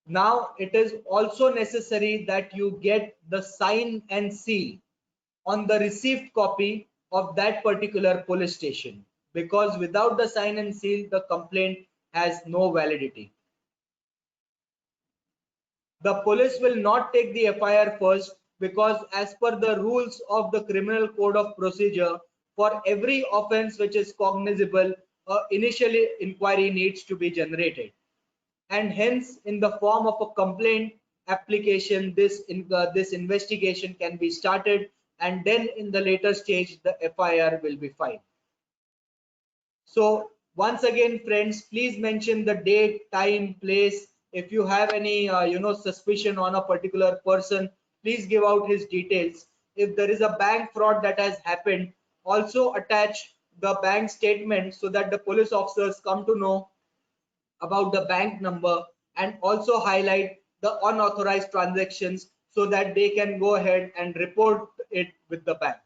Now it is also necessary that you get the sign and seal on the received copy of that particular police station, because without the sign and seal, the complaint has no validity. The police will not take the FIR first, because as per the rules of the Criminal Code of Procedure, for every offense which is cognizable, initial inquiry needs to be generated, and hence in the form of a complaint application, this investigation can be started, and then in the later stage the FIR will be filed. So once again, friends, please mention the date, time, place. If you have any suspicion on a particular person, please give out his details. If there is a bank fraud that has happened, also attach the bank statement so that the police officers come to know about the bank number, and also highlight the unauthorized transactions so that they can go ahead and report it with the bank.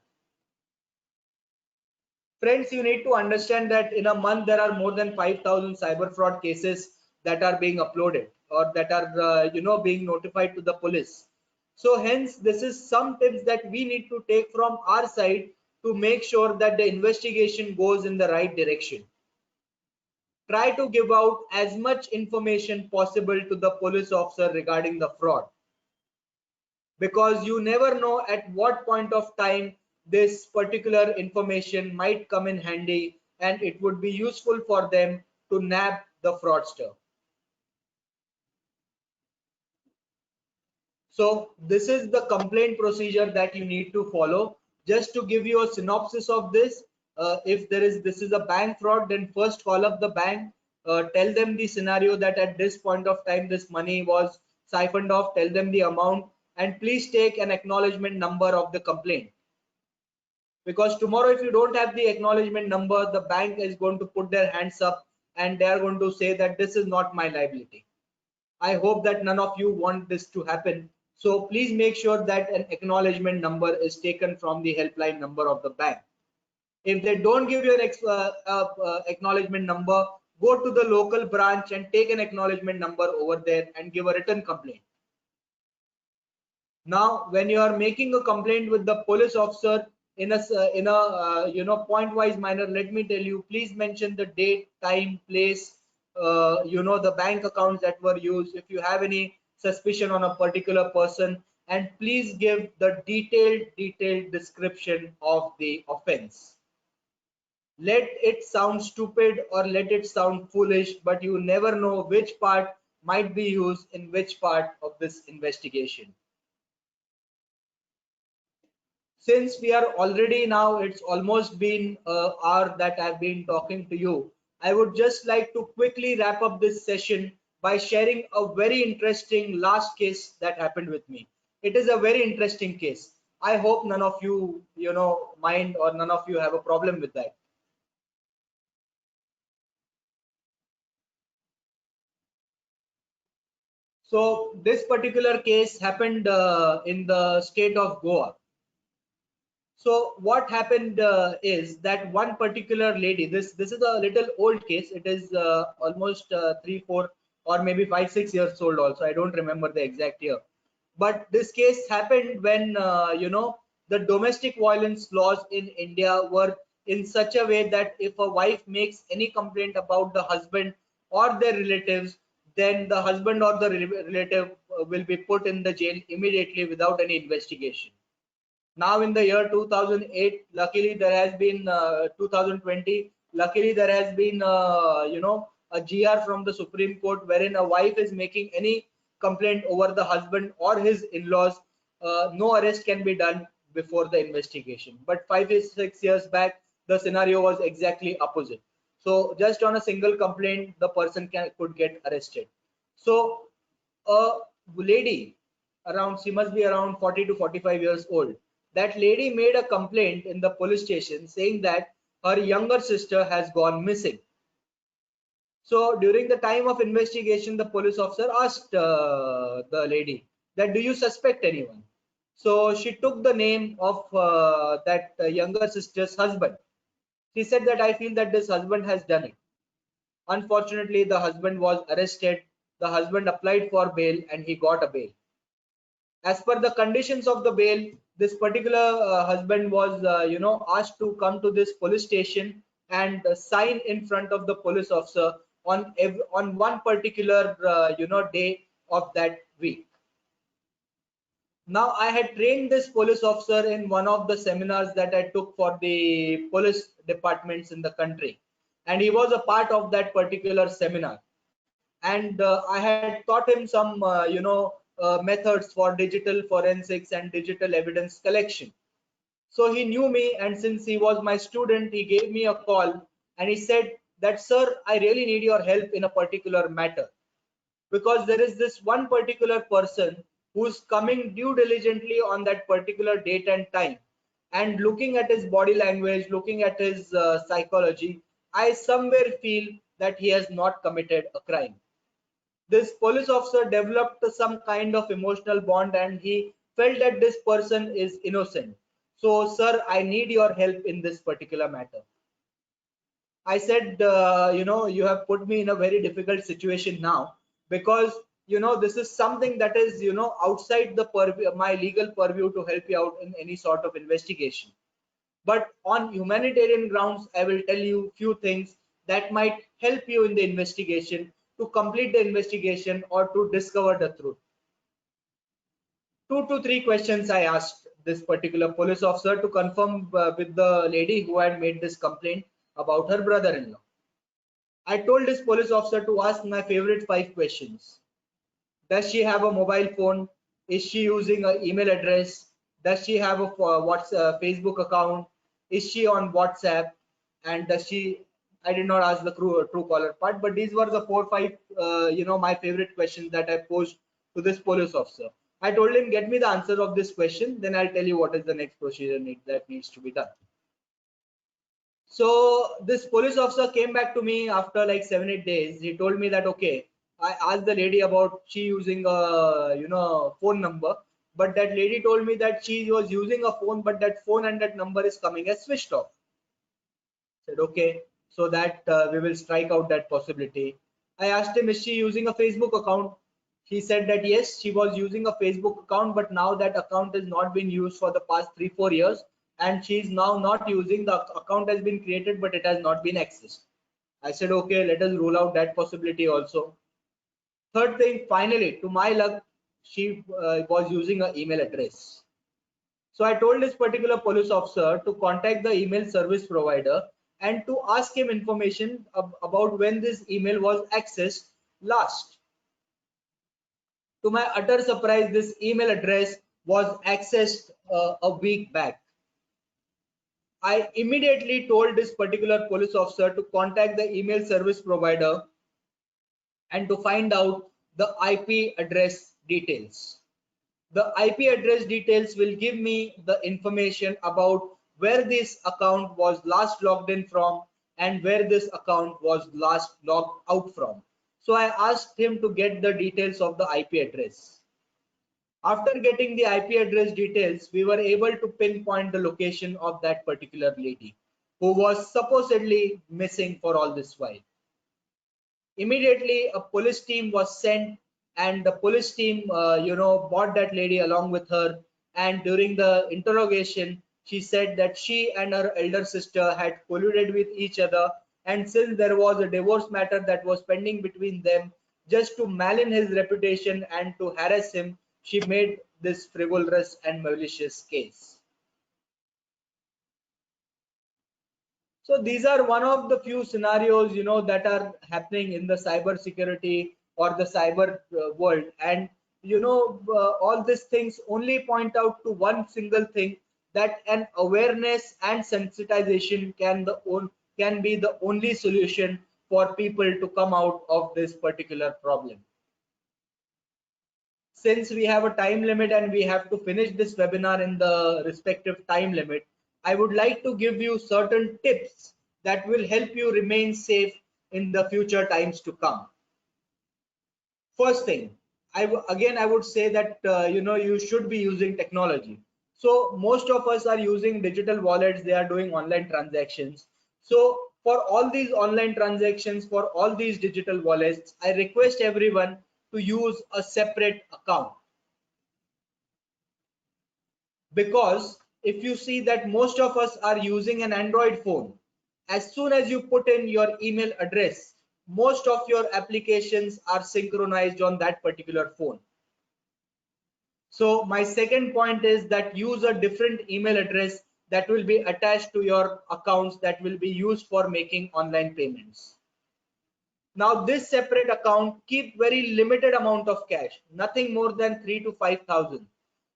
Friends, you need to understand that in a month there are more than 5,000 cyber fraud cases that are being uploaded, or that are being notified to the police. So hence this is some tips that we need to take from our side to make sure that the investigation goes in the right direction. Try to give out as much information possible to the police officer regarding the fraud, because you never know at what point of time this particular information might come in handy, and it would be useful for them to nab the fraudster. So this is the complaint procedure that you need to follow. Just to give you a synopsis of this, if this is a bank fraud, then first call up the bank, tell them the scenario that at this point of time this money was siphoned off, tell them the amount, and please take an acknowledgement number of the complaint. Because tomorrow if you don't have the acknowledgement number, the bank is going to put their hands up and they are going to say that this is not my liability. I hope that none of you want this to happen. So please make sure that an acknowledgement number is taken from the helpline number of the bank. If they don't give you an acknowledgement number, go to the local branch and take an acknowledgement number over there and give a written complaint. Now, when you are making a complaint with the police officer in a point-wise manner, let me tell you, please mention the date, time, place, the bank accounts that were used. If you have any suspicion on a particular person, and please give the detailed description of the offense. Let it sound stupid or let it sound foolish, but you never know which part might be used in which part of this investigation. Since we are already now, it's almost been an hour that I've been talking to you, I would just like to quickly wrap up this session by sharing a very interesting last case that happened with me. It is a very interesting case. I hope none of you, mind, or none of you have a problem with that. So this particular case happened in the state of Goa. So what happened is that one particular lady, this is a little old case. It is almost 3, 4, or maybe 5, 6 years old also. I don't remember the exact year. But this case happened when, the domestic violence laws in India were in such a way that if a wife makes any complaint about the husband or their relatives, then the husband or the relative will be put in the jail immediately without any investigation. Now in the year 2008, luckily there has been 2020, luckily there has been a GR from the Supreme Court wherein a wife is making any complaint over the husband or his in-laws, no arrest can be done before the investigation. But 5 or 6 years back, the scenario was exactly opposite. So just on a single complaint, the person could get arrested. So a lady she must be around 40 to 45 years old. That lady made a complaint in the police station saying that her younger sister has gone missing. So during the time of investigation, the police officer asked the lady that, do you suspect anyone? So she took the name of that younger sister's husband. She said that I feel that this husband has done it. Unfortunately, the husband was arrested. The husband applied for bail and he got a bail. As per the conditions of the bail, this particular husband was, asked to come to this police station and sign in front of the police officer on one particular, day of that week. Now, I had trained this police officer in one of the seminars that I took for the police departments in the country, and he was a part of that particular seminar. And I had taught him some, methods for digital forensics and digital evidence collection. So he knew me, and since he was my student, he gave me a call and he said that, "Sir, I really need your help in a particular matter, because there is this one particular person who's coming due diligently on that particular date and time, and looking at his body language, looking at his psychology, I somewhere feel that he has not committed a crime." This police officer developed some kind of emotional bond and he felt that this person is innocent. "So, sir, I need your help in this particular matter." I said, you have put me in a very difficult situation now, because this is something that is outside the purview, my legal purview, to help you out in any sort of investigation. But on humanitarian grounds, I will tell you few things that might help you in the investigation, to complete the investigation or to discover the truth. 2 to 3 questions I asked this particular police officer to confirm with the lady who had made this complaint about her brother-in-law. I told this police officer to ask my favorite 5 questions. Does she have a mobile phone? Is she using an email address? Does she have a Facebook account? Is she on WhatsApp? And does she? I did not ask the true caller part, but these were the 4 5 my favorite questions that I posed to this police officer. I told him, "Get me the answer of this question, then I'll tell you what is the next procedure that needs to be done." So this police officer came back to me after like 7 8 days. He told me that, okay, I asked the lady about she using a phone number, but that lady told me that she was using a phone, but that phone and that number is coming as switched off. I said, okay, so that we will strike out that possibility. I asked him, is she using a Facebook account? He said that yes, she was using a Facebook account, but now that account has not been used for the past 3 4 years, and she is now not using the account has been created, but it has not been accessed. I said, okay, let us rule out that possibility also. Third thing, finally, to my luck, she was using an email address. So I told this particular police officer to contact the email service provider and to ask him information about when this email was accessed last. To my utter surprise, this email address was accessed a week back. I immediately told this particular police officer to contact the email service provider and to find out the IP address details. The IP address details will give me the information about where this account was last logged in from and where this account was last logged out from. So I asked him to get the details of the IP address. After getting the IP address details, we were able to pinpoint the location of that particular lady who was supposedly missing for all this while. Immediately, a police team was sent, and the police team, brought that lady along with her. And during the interrogation, she said that she and her elder sister had colluded with each other. And since there was a divorce matter that was pending between them, just to malign his reputation and to harass him, she made this frivolous and malicious case. So these are one of the few scenarios, that are happening in the cyber security or the cyber world. And, all these things only point out to one single thing, that an awareness and sensitization can be the only solution for people to come out of this particular problem. Since we have a time limit and we have to finish this webinar in the respective time limit, I would like to give you certain tips that will help you remain safe in the future times to come. First thing, I would say that you should be using technology. So most of us are using digital wallets. They are doing online transactions. So for all these online transactions, for all these digital wallets, I request everyone to use a separate account, because if you see that most of us are using an Android phone, as soon as you put in your email address, most of your applications are synchronized on that particular phone. So my second point is that use a different email address that will be attached to your accounts that will be used for making online payments. Now this separate account, keep very limited amount of cash, nothing more than 3 to 5,000.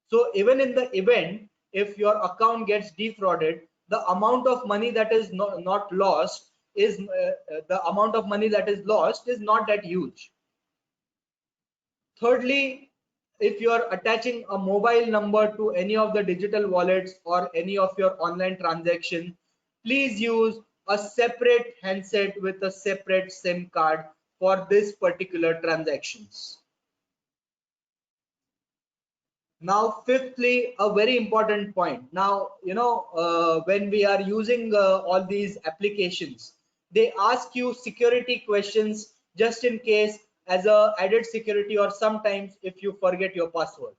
So even in the event, if your account gets defrauded, the amount of money that is not lost is the amount of money that is lost is not that huge. Thirdly, if you are attaching a mobile number to any of the digital wallets or any of your online transaction, please use a separate handset with a separate SIM card for this particular transactions. Now, fifthly, a very important point. Now, when we are using all these applications, they ask you security questions just in case as a added security, or sometimes if you forget your password.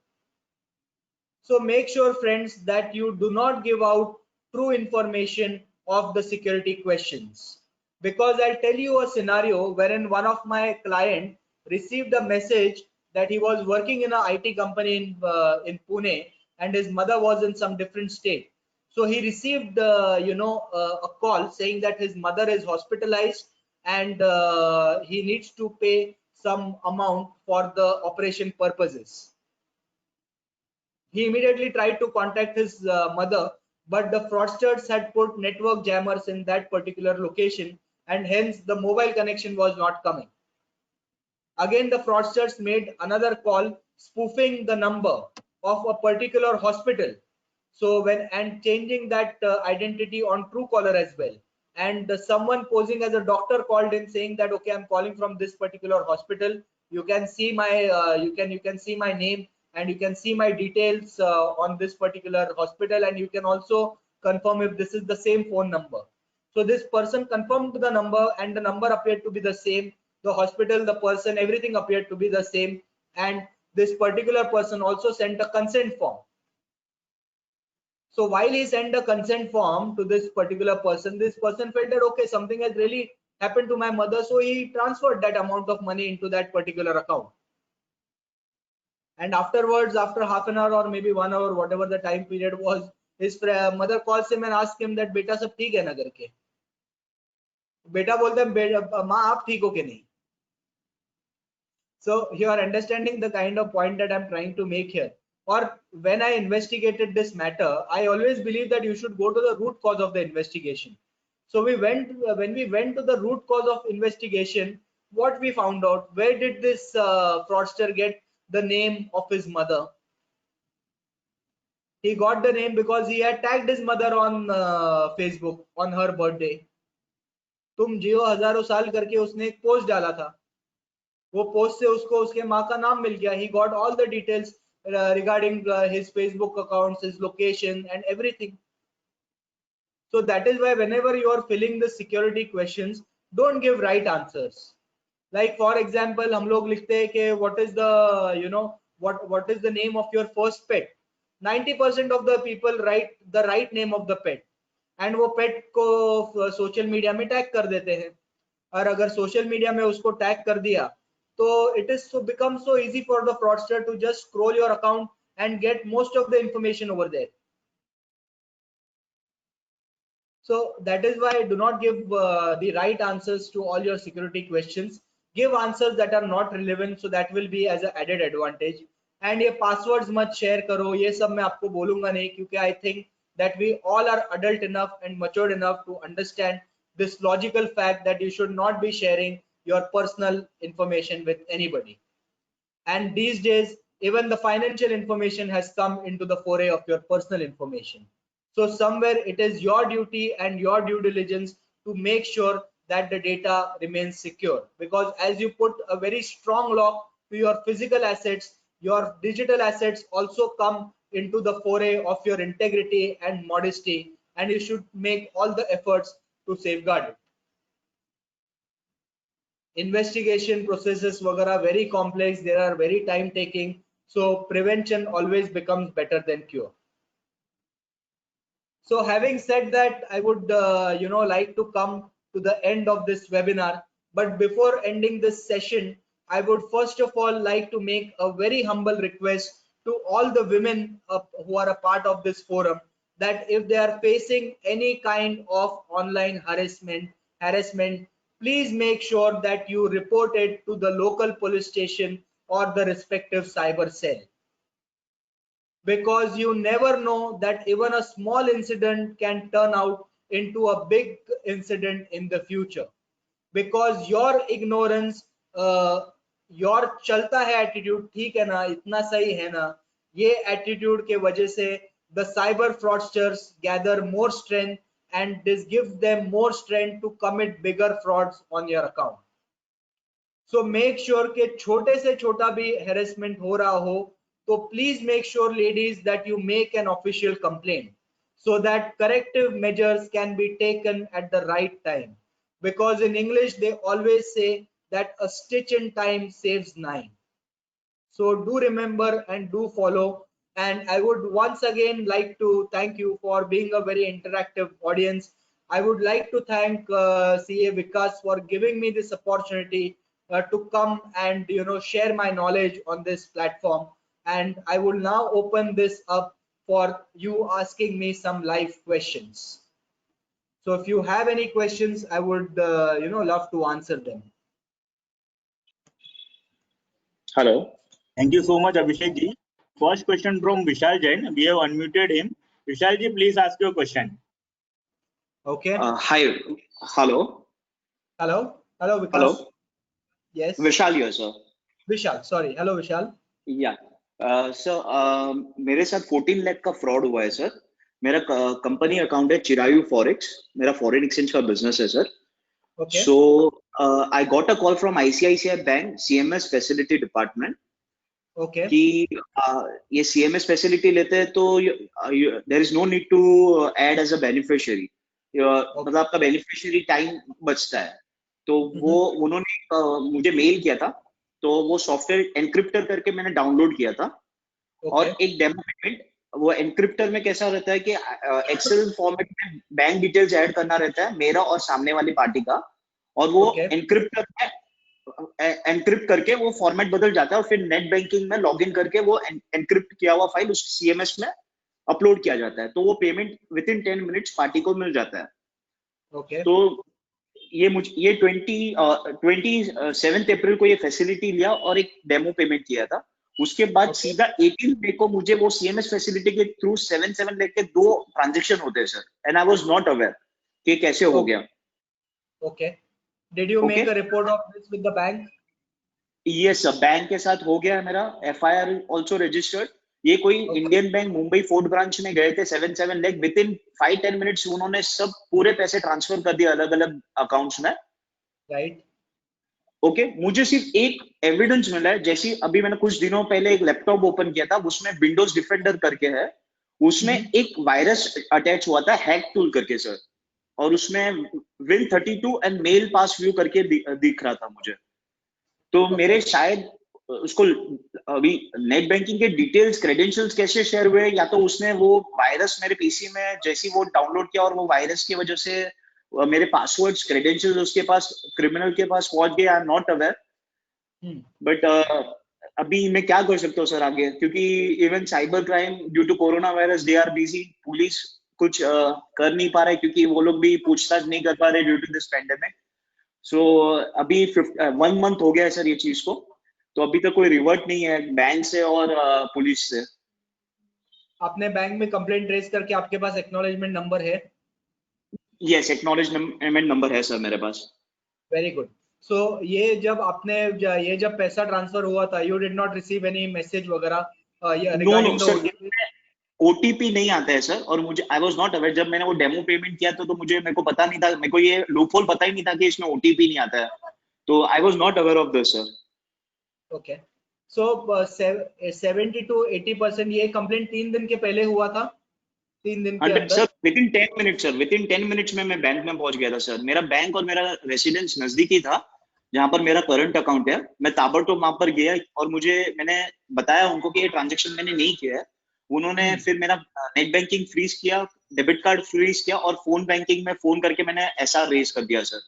So make sure, friends, that you do not give out true information of the security questions, because I'll tell you a scenario wherein one of my client received a message that he was working in a IT company in Pune, and his mother was in some different state. So he received a call saying that his mother is hospitalized, and he needs to pay some amount for the operation purposes. He immediately tried to contact his mother, but the fraudsters had put network jammers in that particular location, and hence the mobile connection was not coming. Again, the fraudsters made another call spoofing the number of a particular hospital. So and changing that identity on Truecaller as well. And someone posing as a doctor called in saying that, okay, I'm calling from this particular hospital. You can see my you can see my name, and you can see my details on this particular hospital, and you can also confirm if this is the same phone number. So this person confirmed the number, and the number appeared to be the same. The hospital, the person, everything appeared to be the same. And this particular person also sent a consent form. So while he sent a consent form to this particular person, this person felt that, okay, something has really happened to my mother. So he transferred that amount of money into that particular account. And afterwards, after half an hour or maybe 1 hour, whatever the time period was, his mother calls him and asks him that, beta sab theek hai na karke. Beta बोलता है, माँ आप ठीक हो कि नहीं? So you are understanding the kind of point that I'm trying to make here. Or when I investigated this matter, I always believe that you should go to the root cause of the investigation. So when we went to the root cause of investigation, what we found out, where did this fraudster get the name of his mother? He got the name because he had tagged his mother on Facebook on her birthday. तुम जियो हजारों साल करके उसने एक post डाला था. वो post से उसको उसके माँ का नाम मिल गया. He got all the details regarding his Facebook accounts, his location, and everything. So that is why whenever you are filling the security questions, don't give right answers. Like for example, हम लोग लिखते हैं कि what is the what is the name of your first pet. 90% of the people write the right name of the pet, and वो pet को social media में tag कर देते हैं. और अगर social media में उसको tag कर दिया, so it is become so easy for the fraudster to just scroll your account and get most of the information over there. So that is why do not give the right answers to all your security questions. Give answers that are not relevant, so that will be as an added advantage. And ये passwords मत share करो, ये सब मैं आपको बोलूँगा नहीं, क्योंकि I think that we all are adult enough and matured enough to understand this logical fact that you should not be sharing your personal information with anybody. And these days, even the financial information has come into the foray of your personal information. So somewhere it is your duty and your due diligence to make sure that the data remains secure, because as you put a very strong lock to your physical assets, your digital assets also come into the foray of your integrity and modesty, and you should make all the efforts to safeguard it. Investigation processes वगैरह very complex, they are very time taking, so prevention always becomes better than cure. So having said that, I would like to come to the end of this webinar, but before ending this session, I would first of all like to make a very humble request to all the women who are a part of this forum, that if they are facing any kind of online harassment, please make sure that you report it to the local police station or the respective cyber cell, because you never know that even a small incident can turn out into a big incident in the future, because your ignorance, your चलता है attitude, ठीक है ना, इतना सही है ना, ये एटीट्यूड के वजह से the cyber fraudsters gather more strength, and this gives them more strength to commit bigger frauds on your account. So make sure कि छोटे से छोटा भी harassment हो रहा हो, तो please make sure, ladies, that you make an official complaint so that corrective measures can be taken at the right time. Because in English, they always say that a stitch in time saves 9. So do remember and do follow. And I would once again like to thank you for being a very interactive audience. I would like to thank CA Vikas for giving me this opportunity to come and share my knowledge on this platform. And I will now open this up for you asking me some live questions. So if you have any questions, I would love to answer them. Hello. Thank you so much, Abhishek ji. First question from Vishal Jain. We have unmuted him. Vishal ji, please ask your question. Okay. Hi. Hello. Hello. Hello, Vikas. Hello. Yes. Vishal here, sir. Vishal, sorry. Hello, Vishal. Yeah. Sir मेरे साथ 14 लाख का fraud हुआ है sir. मेरा company account है Chirayu forex. मेरा foreign exchange का business है sir. Okay. So I got a call from ICICI Bank CMS facility department. Okay. कि ये CMS फैसिलिटी लेते हैं तो there is no need to add as a beneficiary. मतलब आपका बेनिफिशियरी टाइम बचता है. तो वो उन्होंने मुझे मेल किया था, तो वो सॉफ्टवेयर एनक्रिप्टर करके मैंने डाउनलोड किया था. और एक डेमो पेमेंट, वो एनक्रिप्टर में कैसा रहता है कि एक्सेल फॉर्मेट में बैंक डिटेल्स ऐड करना रहता है मेरा और सामने वाली पार्टी का, और वो एनक्रिप्टर में एनक्रिप्ट करके वो फॉर्मेट बदल जाता है और फिर नेट बैंकिंग में लॉगिन करके वो एनक्रिप्ट किया हुआ फाइल उस CMS में अपलोड किया जाता है. तो वो payment with in 10 minutes party को मिल जाता है. तो ये 27 अप्रैल को ये फैसिलिटी लिया और एक डेमो पेमेंट किया था. उसके बाद सीधा 18 मई को मुझे वो CMS फैसिलिटी के थ्रू 7 लाख के 2 ट्रांजेक्शन होते हैं sir. And I was not aware कि कैसे हो गया. Okay. Did you make a report of this with the bank? Yes sir, bank के साथ हो गया मेरा. FIR also registered. ये कोई Indian bank Mumbai fort branch में गए थे. 7 लाख विद इन 5-10 मिनट्स उन्होंने सब पूरे पैसे ट्रांसफर कर दिए अलग अलग अकाउंट्स में. राइट. ओके. मुझे सिर्फ एक एविडेंस मिला है. जैसे अभी मैंने कुछ दिनों पहले एक लैपटॉप ओपन किया था, उसमें विंडोज डिफेंडर करके है, उसमें एक वायरस अटैच हुआ था हैक टूल करके सर, और उसमें Win32 and mail pass view करके दिख रहा था मुझे. तो मेरे शायद उसको अभी नेट बैंकिंग के डिटेल्स क्रेडेंशियल्स कैसे शेयर हुए, या तो उसने वो वायरस मेरे पीसी में जैसे वो डाउनलोड किया और वो वायरस की वजह से मेरे पासवर्ड्स क्रेडेंशियल्स उसके पास, क्रिमिनल के पास पहुंच गए. I am not aware. But अभी मैं क्या कर सकता हूँ सर आगे, क्योंकि even cyber crime due to corona virus they are busy. Police कुछ कर नहीं पा रहे क्योंकि वो लोग भी पूछताछ नहीं कर पा रहे ड्यू टू दिस पेंडेमिक. सो अभी 1 मंथ हो गया है सर ये चीज को, तो अभी तक कोई रिवर्ट नहीं है बैंक से और पुलिस से. आपने बैंक में कंप्लेंट रेज करके आपके पास एक्नॉलेजमेंट नंबर है? यस, एक्नॉलेजमेंट नंबर है सर मेरे पास. Very good. सो ये जब पैसा ट्रांसफर हुआ था, you did not receive any message वगैरह रिगार्डिंग द OTP? OTP नहीं आता है सर, और मुझे आई वाज नॉट अवेयर. जब मैंने वो डेमो पेमेंट किया तो मेरे को पता नहीं था, मेरे को ये लूपहोल पता ही नहीं था कि इसमें OTP नहीं आता है. तो I was not aware of this sir. Okay. So 70 to 80% ये कंप्लेंट 3 दिन के पहले हुआ था, 3 दिन के अंदर? Sir with in 10 minute sir, with in 10 minutes में मैं बैंक में पहुंच गया था सर। मेरा बैंक और मेरा रेसिडेंस नजदीकी था जहां पर मेरा करंट अकाउंट है। मैं ताबड़तोड़ वहां पर गया और मैंने बताया उनको कि ये ट्रांजेक्शन मैंने नहीं किया है। उन्होंने फिर मेरा नेट बैंकिंग फ्रीज किया, डेबिट कार्ड फ्रीज किया और फोन बैंकिंग में फोन करके मैंने एसआर रेज कर दिया सर।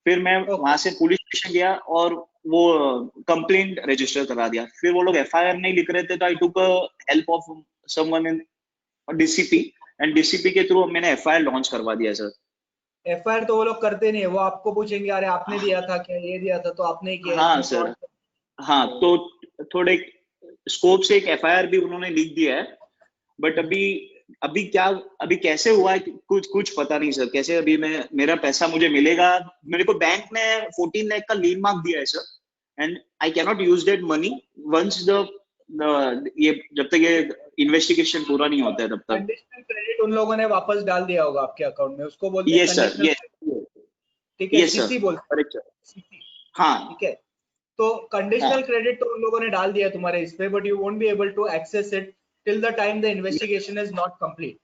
फिर मैं वहां से पुलिस स्टेशन गया और वो कंप्लेंट रजिस्टर करा दिया। फिर वो लोग एफआईआर नहीं लिख रहे थे तो I took help of someone in DCP, and DCP के थ्रू मैंने एफआईआर लॉन्च करवा दिया सर। एफआईआर तो वो लोग करते नहीं है, वो आपको पूछेंगे अरे आपने दिया था क्या, ये दिया था तो आपने किया, हाँ इसमें सर, फ्रॉड। हाँ तो थोड़े स्कोप से एक एफआईआर भी उन्होंने लिख दिया है, बट अभी क्या, अभी कैसे हुआ है कुछ पता नहीं सर। कैसे अभी मेरा पैसा मुझे मिलेगा? मेरे को बैंक ने 14 लाख का लीन मार्क दिया है sir, and I can not use that money once ये जब तक ये इन्वेस्टिगेशन पूरा नहीं होता है तब तक। कंडीशनल क्रेडिट उन लोगों ने वापस डाल दिया होगा आपके अकाउंट में, उसको बोलते हैं यस सर, कंडीशनल। यस, ठीक है, यस सर, सीसी बोलते करेक्ट सर। हैं, सीसी। हाँ ठीक है, तो कंडीशनल हाँ, क्रेडिट तो उन लोगों ने डाल दिया तुम्हारे इस पे, but you won't be able to access it till the time the investigation is not complete.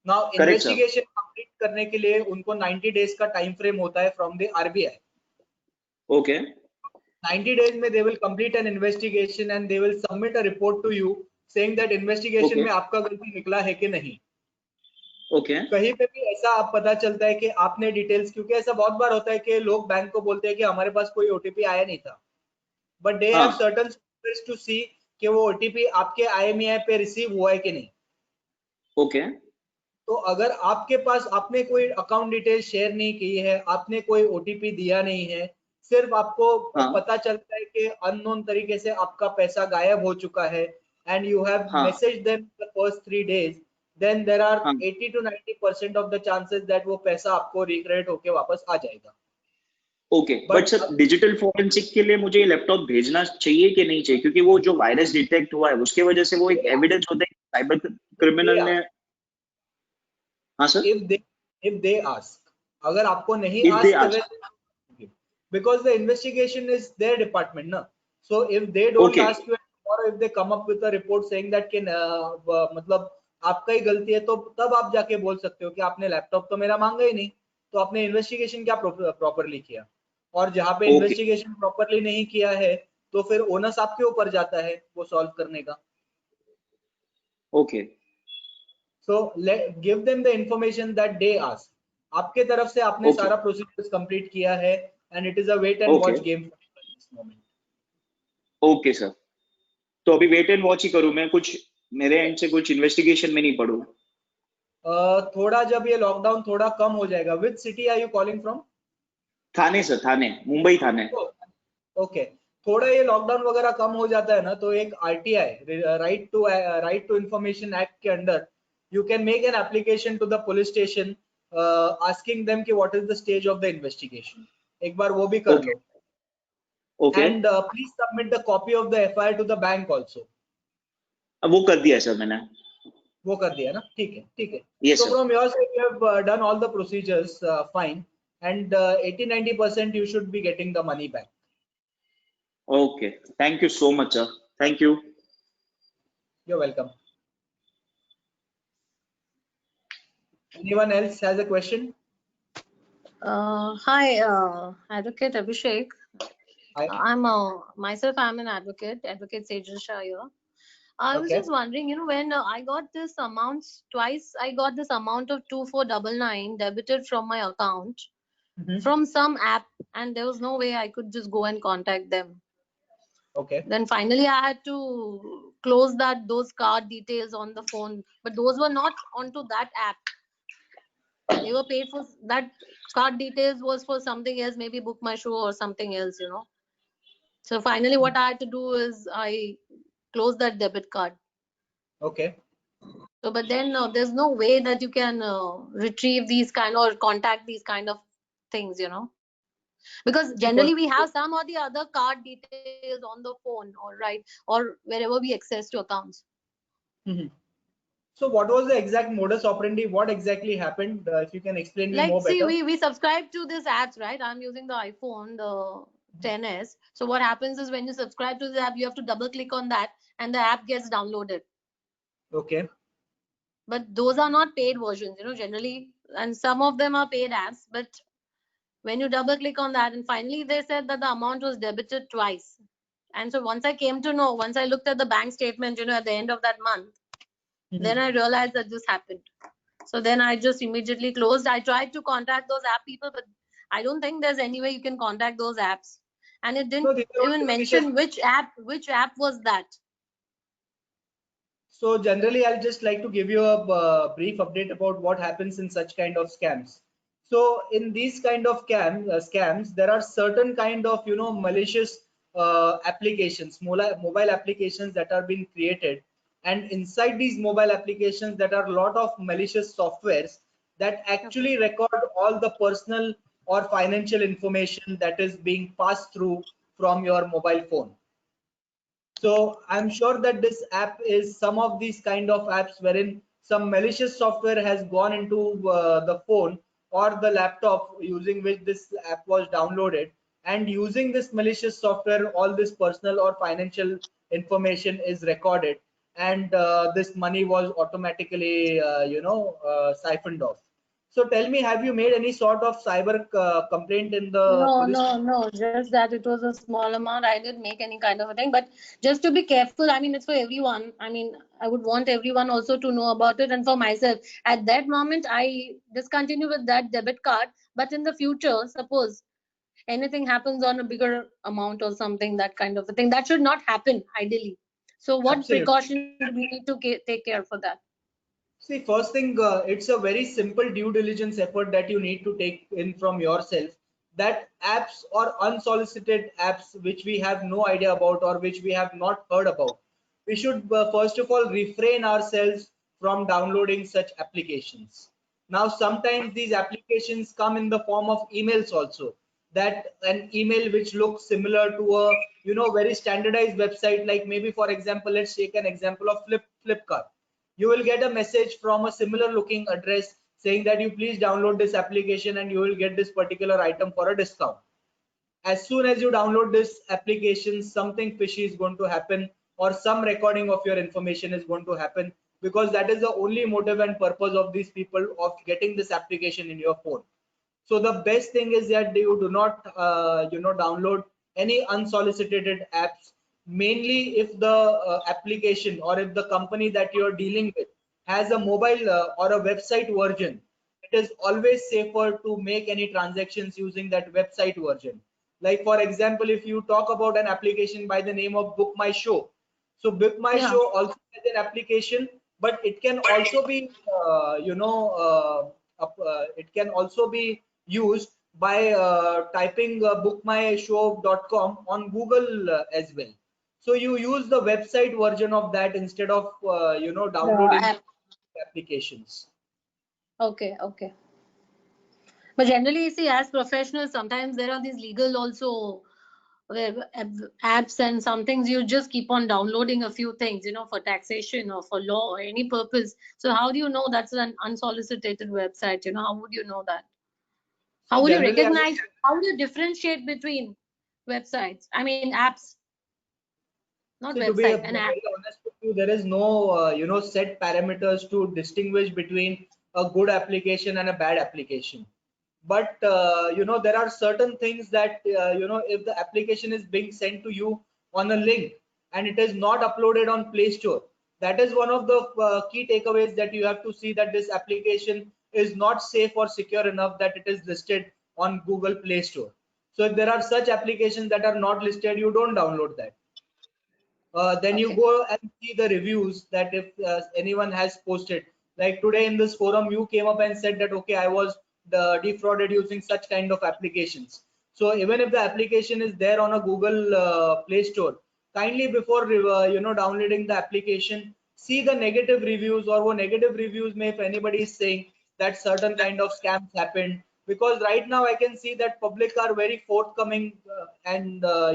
Now correct sir. Investigation complete करने के लिए उनको 90 डेज का टाइम फ्रेम होता है from the RBI. Okay 90 days में they will complete an investigation and they will submit a report to you saying that investigation okay में आपका गलती निकला है कि नहीं। ओके कहीं पे भी ऐसा आप पता चलता है कि आपने डिटेल्स, क्योंकि ऐसा बहुत बार होता है कि लोग बैंक को बोलते हैं कि हमारे पास कोई ओटीपी आया नहीं था, बट दे हैव हाँ सर्टेन टू सी कि वो ओटीपी आपके आईएमईआई पे रिसीव हुआ है कि नहीं। ओके तो अगर आपके पास आपने कोई अकाउंट डिटेल शेयर नहीं की है, आपने कोई ओटीपी दिया नहीं है, सिर्फ आपको हाँ पता चलता है कि अननोन तरीके से आपका पैसा गायब हो चुका है एंड यू हैव हाँ message them the first 3 days, then there are हाँ 80 to 90% of the chances that वो पैसा आपको रिक्रेडिट होके वापस आ जाएगा। Okay. But but sir digital forensic के लिए मुझे ये लैपटॉप भेजना चाहिए कि नहीं चाहिए? क्योंकि वो जो वायरस डिटेक्ट हुआ है उसके वजह से वो एक एविडेंस होता है कि साइबर क्रिमिनल ने। हाँ सर, if they ask, अगर आपको नहीं इफ दे ask आस्क। करें, because the investigation is their department ना, so if they don't okay ask you or if they come up with a report saying that कि मतलब आपका ही गलती है, तो तब आप जाके बोल सकते हो कि आपने लैपटॉप तो मेरा मांगा ही नहीं, तो आपने इन्वेस्टिगेशन क्या प्रॉपरली किया। और जहाँ पे ओके इन्वेस्टिगेशन प्रॉपरली नहीं किया है तो फिर ओनस आपके ऊपर जाता है वो सॉल्व करने का। Okay So give them the information that they ask. आपके तरफ से आपने ओके सारा प्रोसीजर्स कंप्लीट किया है and it is a wait and okay watch game this moment. Okay sir. तो अभी वेट एंड वॉच ही करूँ मैं? कुछ मेरे एंड से कुछ इन्वेस्टिगेशन में नहीं पढ़ूँ? थोड़ा जब ये लॉकडाउन थोड़ा कम हो जाएगा, which city are you calling from? Thane sir, Thane, Mumbai Thane. Okay, थोड़ा ये लॉकडाउन वगैरह कम हो जाता है ना, तो एक RTI right to information act के under you can make an application to the police station asking them कि what is the stage of the investigation. एक बार वो भी कर ओके लो okay. And please submit the copy of the FIR to the bank also. अब वो कर दिया है सर मैंने। वो कर दिया ना, ठीक है ठीक है। Yes So sir. from your side you have done all the procedures fine, and 80-90% you should be getting the money back. Okay, thank you so much sir, thank you. You're welcome. Anyone else has a question? Hi, Advocate Abhishek. Hi. I'm an advocate, Advocate Sejal Shah here. I was Okay. just wondering, when I got this amount twice, I got this amount of 2499 debited from my account from some app, and there was no way I could just go and contact them. Okay. Then finally I had to close those card details on the phone, but those were not onto that app. They were paid for, that card details was for something else, maybe Book My Show or something else, So finally what I had to do is I closed that debit card. Okay. So, but then there's no way that you can retrieve these kind or contact these kind of things, because generally we have some or the other card details on the phone, or wherever we access to accounts. So what was the exact modus operandi? What exactly happened? If you can explain me more See, better. we subscribe to this apps, right? I'm using the iPhone, 10s. So what happens is when you subscribe to the app, you have to double click on that and the app gets downloaded. Okay. But those are not paid versions, generally, and some of them are paid apps. But when you double click on that, and finally they said that the amount was debited twice. And so once I came to know, once I looked at the bank statement, at the end of that month, then I realized that this happened. So then I just immediately closed. I tried to contact those app people, but I don't think there's any way you can contact those apps. And it didn't even mention which app was that. So generally, I'll just like to give you a brief update about what happens in such kind of scams. So in these kind of scams, there are certain kind of malicious applications, mobile applications that are being created, and inside these mobile applications, that are a lot of malicious softwares that actually record all the personal or financial information that is being passed through from your mobile phone. So I'm sure that this app is some of these kind of apps wherein some malicious software has gone into the phone or the laptop using which this app was downloaded, and using this malicious software, all this personal or financial information is recorded, and this money was automatically siphoned off. So tell me, have you made any sort of cyber complaint in the police? No, just that it was a small amount. I didn't make any kind of a thing, but just to be careful, it's for everyone. I would want everyone also to know about it, and for myself. At that moment, I discontinue with that debit card, but in the future, suppose anything happens on a bigger amount or something, that kind of a thing, that should not happen ideally. So what Absolutely. precaution do we need to take care for that? See, first thing, it's a very simple due diligence effort that you need to take in from yourself, that apps or unsolicited apps which we have no idea about or which we have not heard about, we should first of all refrain ourselves from downloading such applications. Now, sometimes these applications come in the form of emails also, that an email which looks similar to a very standardized website, like maybe, for example, let's take an example of Flipkart. You will get a message from a similar looking address saying that you please download this application and you will get this particular item for a discount. As soon as you download this application, something fishy is going to happen, or some recording of your information is going to happen, because that is the only motive and purpose of these people of getting this application in your phone. So the best thing is that you do not download any unsolicited apps, mainly if the application or if the company that you're dealing with has a mobile or a website version. It is always safer to make any transactions using that website version. Like, for example, if you talk about an application by the name of Book My Show, so Book My Show also has an application, but it can also be it can also be used by typing bookmyshow.com on Google as well. So you use the website version of that instead of downloading applications. Okay. But generally, see, as professionals, sometimes there are these legal also apps, and some things you just keep on downloading a few things, for taxation or for law or any purpose. So how do you know that's an unsolicited website? How would you know that? How would you recognize? How would you differentiate between websites? Apps, not See, to be website, an app. very honest with you, there is no set parameters to distinguish between a good application and a bad application. But there are certain things that if the application is being sent to you on a link and it is not uploaded on Play Store, that is one of the key takeaways, that you have to see that this application is not safe or secure enough that it is listed on Google Play Store. So if there are such applications that are not listed, you don't download that. Then you go and see the reviews, that if anyone has posted, like today in this forum you came up and said that okay, I was defrauded using such kind of applications. So even if the application is there on a Google Play Store, kindly before downloading the application, see the negative reviews, or what negative reviews may, if anybody is saying that certain kind of scams happened. Because right now I can see that public are very forthcoming and they are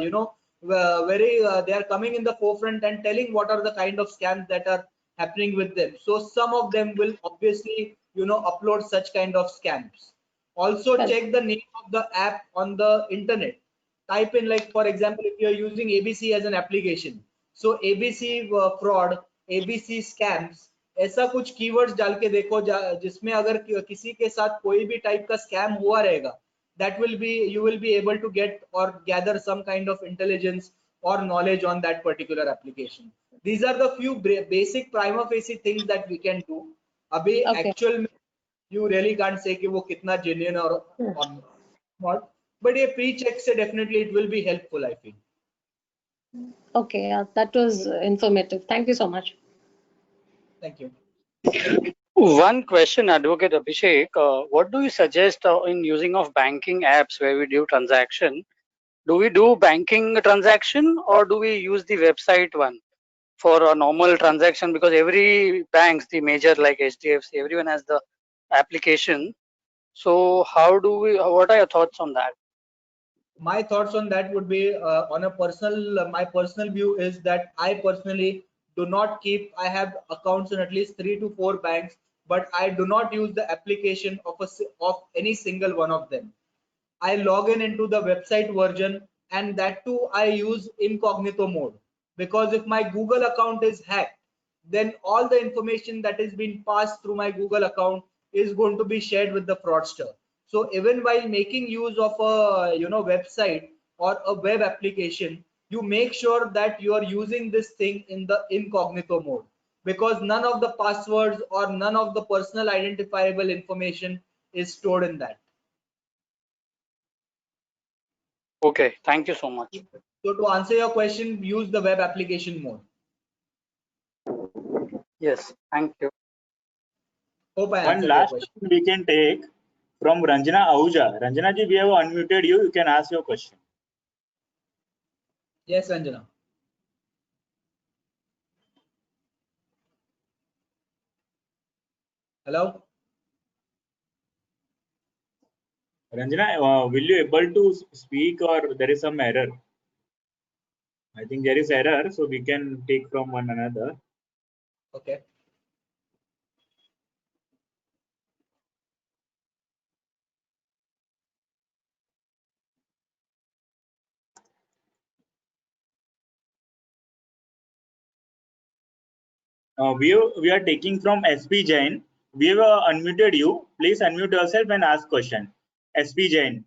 coming in the forefront and telling what are the kind of scams that are happening with them. So some of them will obviously upload such kind of scams. Also check the name of the app on the internet. type in, like for example, if you're using ABC as an application, so ABC fraud, ABC scams, ऐसा कुछ keywords डाल के देखो जिसमें अगर किसी के साथ कोई भी type का scam हुआ रहेगा, that will be, you will be able to get or gather some kind of intelligence or knowledge on that particular application. These are the few basic prima facie things that we can do. अभी actual में you really can't say कि वो कितना genuine or not, but ये pre-check से definitely it will be helpful, I feel. Okay, that was informative. Thank you so much. Thank you. One question, Advocate Abhishek. What do you suggest in using of banking apps where we do transaction? Do we do banking transaction or do we use the website one for a normal transaction? Because every banks, the major like HDFC, everyone has the application. So how do we? What are your thoughts on that? My thoughts on that would be on a personal. My personal view is that I personally do not keep. I have accounts in at least 3 to 4 banks, but I do not use the application of any single one of them. I log in into the website version, and that too I use incognito mode, because if my Google account is hacked, then all the information that is being passed through my Google account is going to be shared with the fraudster. So even while making use of a website or a web application, you make sure that you are using this thing in the incognito mode, because none of the passwords or none of the personal identifiable information is stored in that. Okay, thank you so much. So to answer your question, use the web application mode. Yes, thank you. Hope I One answered your last question. question we can take from Ranjana Ahuja. Ranjana ji, we have unmuted you. You can ask your question. Yes, Ranjana. Hello. Ranjana, will you able to speak or there is some error? I think there is error, so we can take from one another. Okay. We are taking from SP Jain. We have unmuted you. Please unmute yourself and ask question. SP Jain.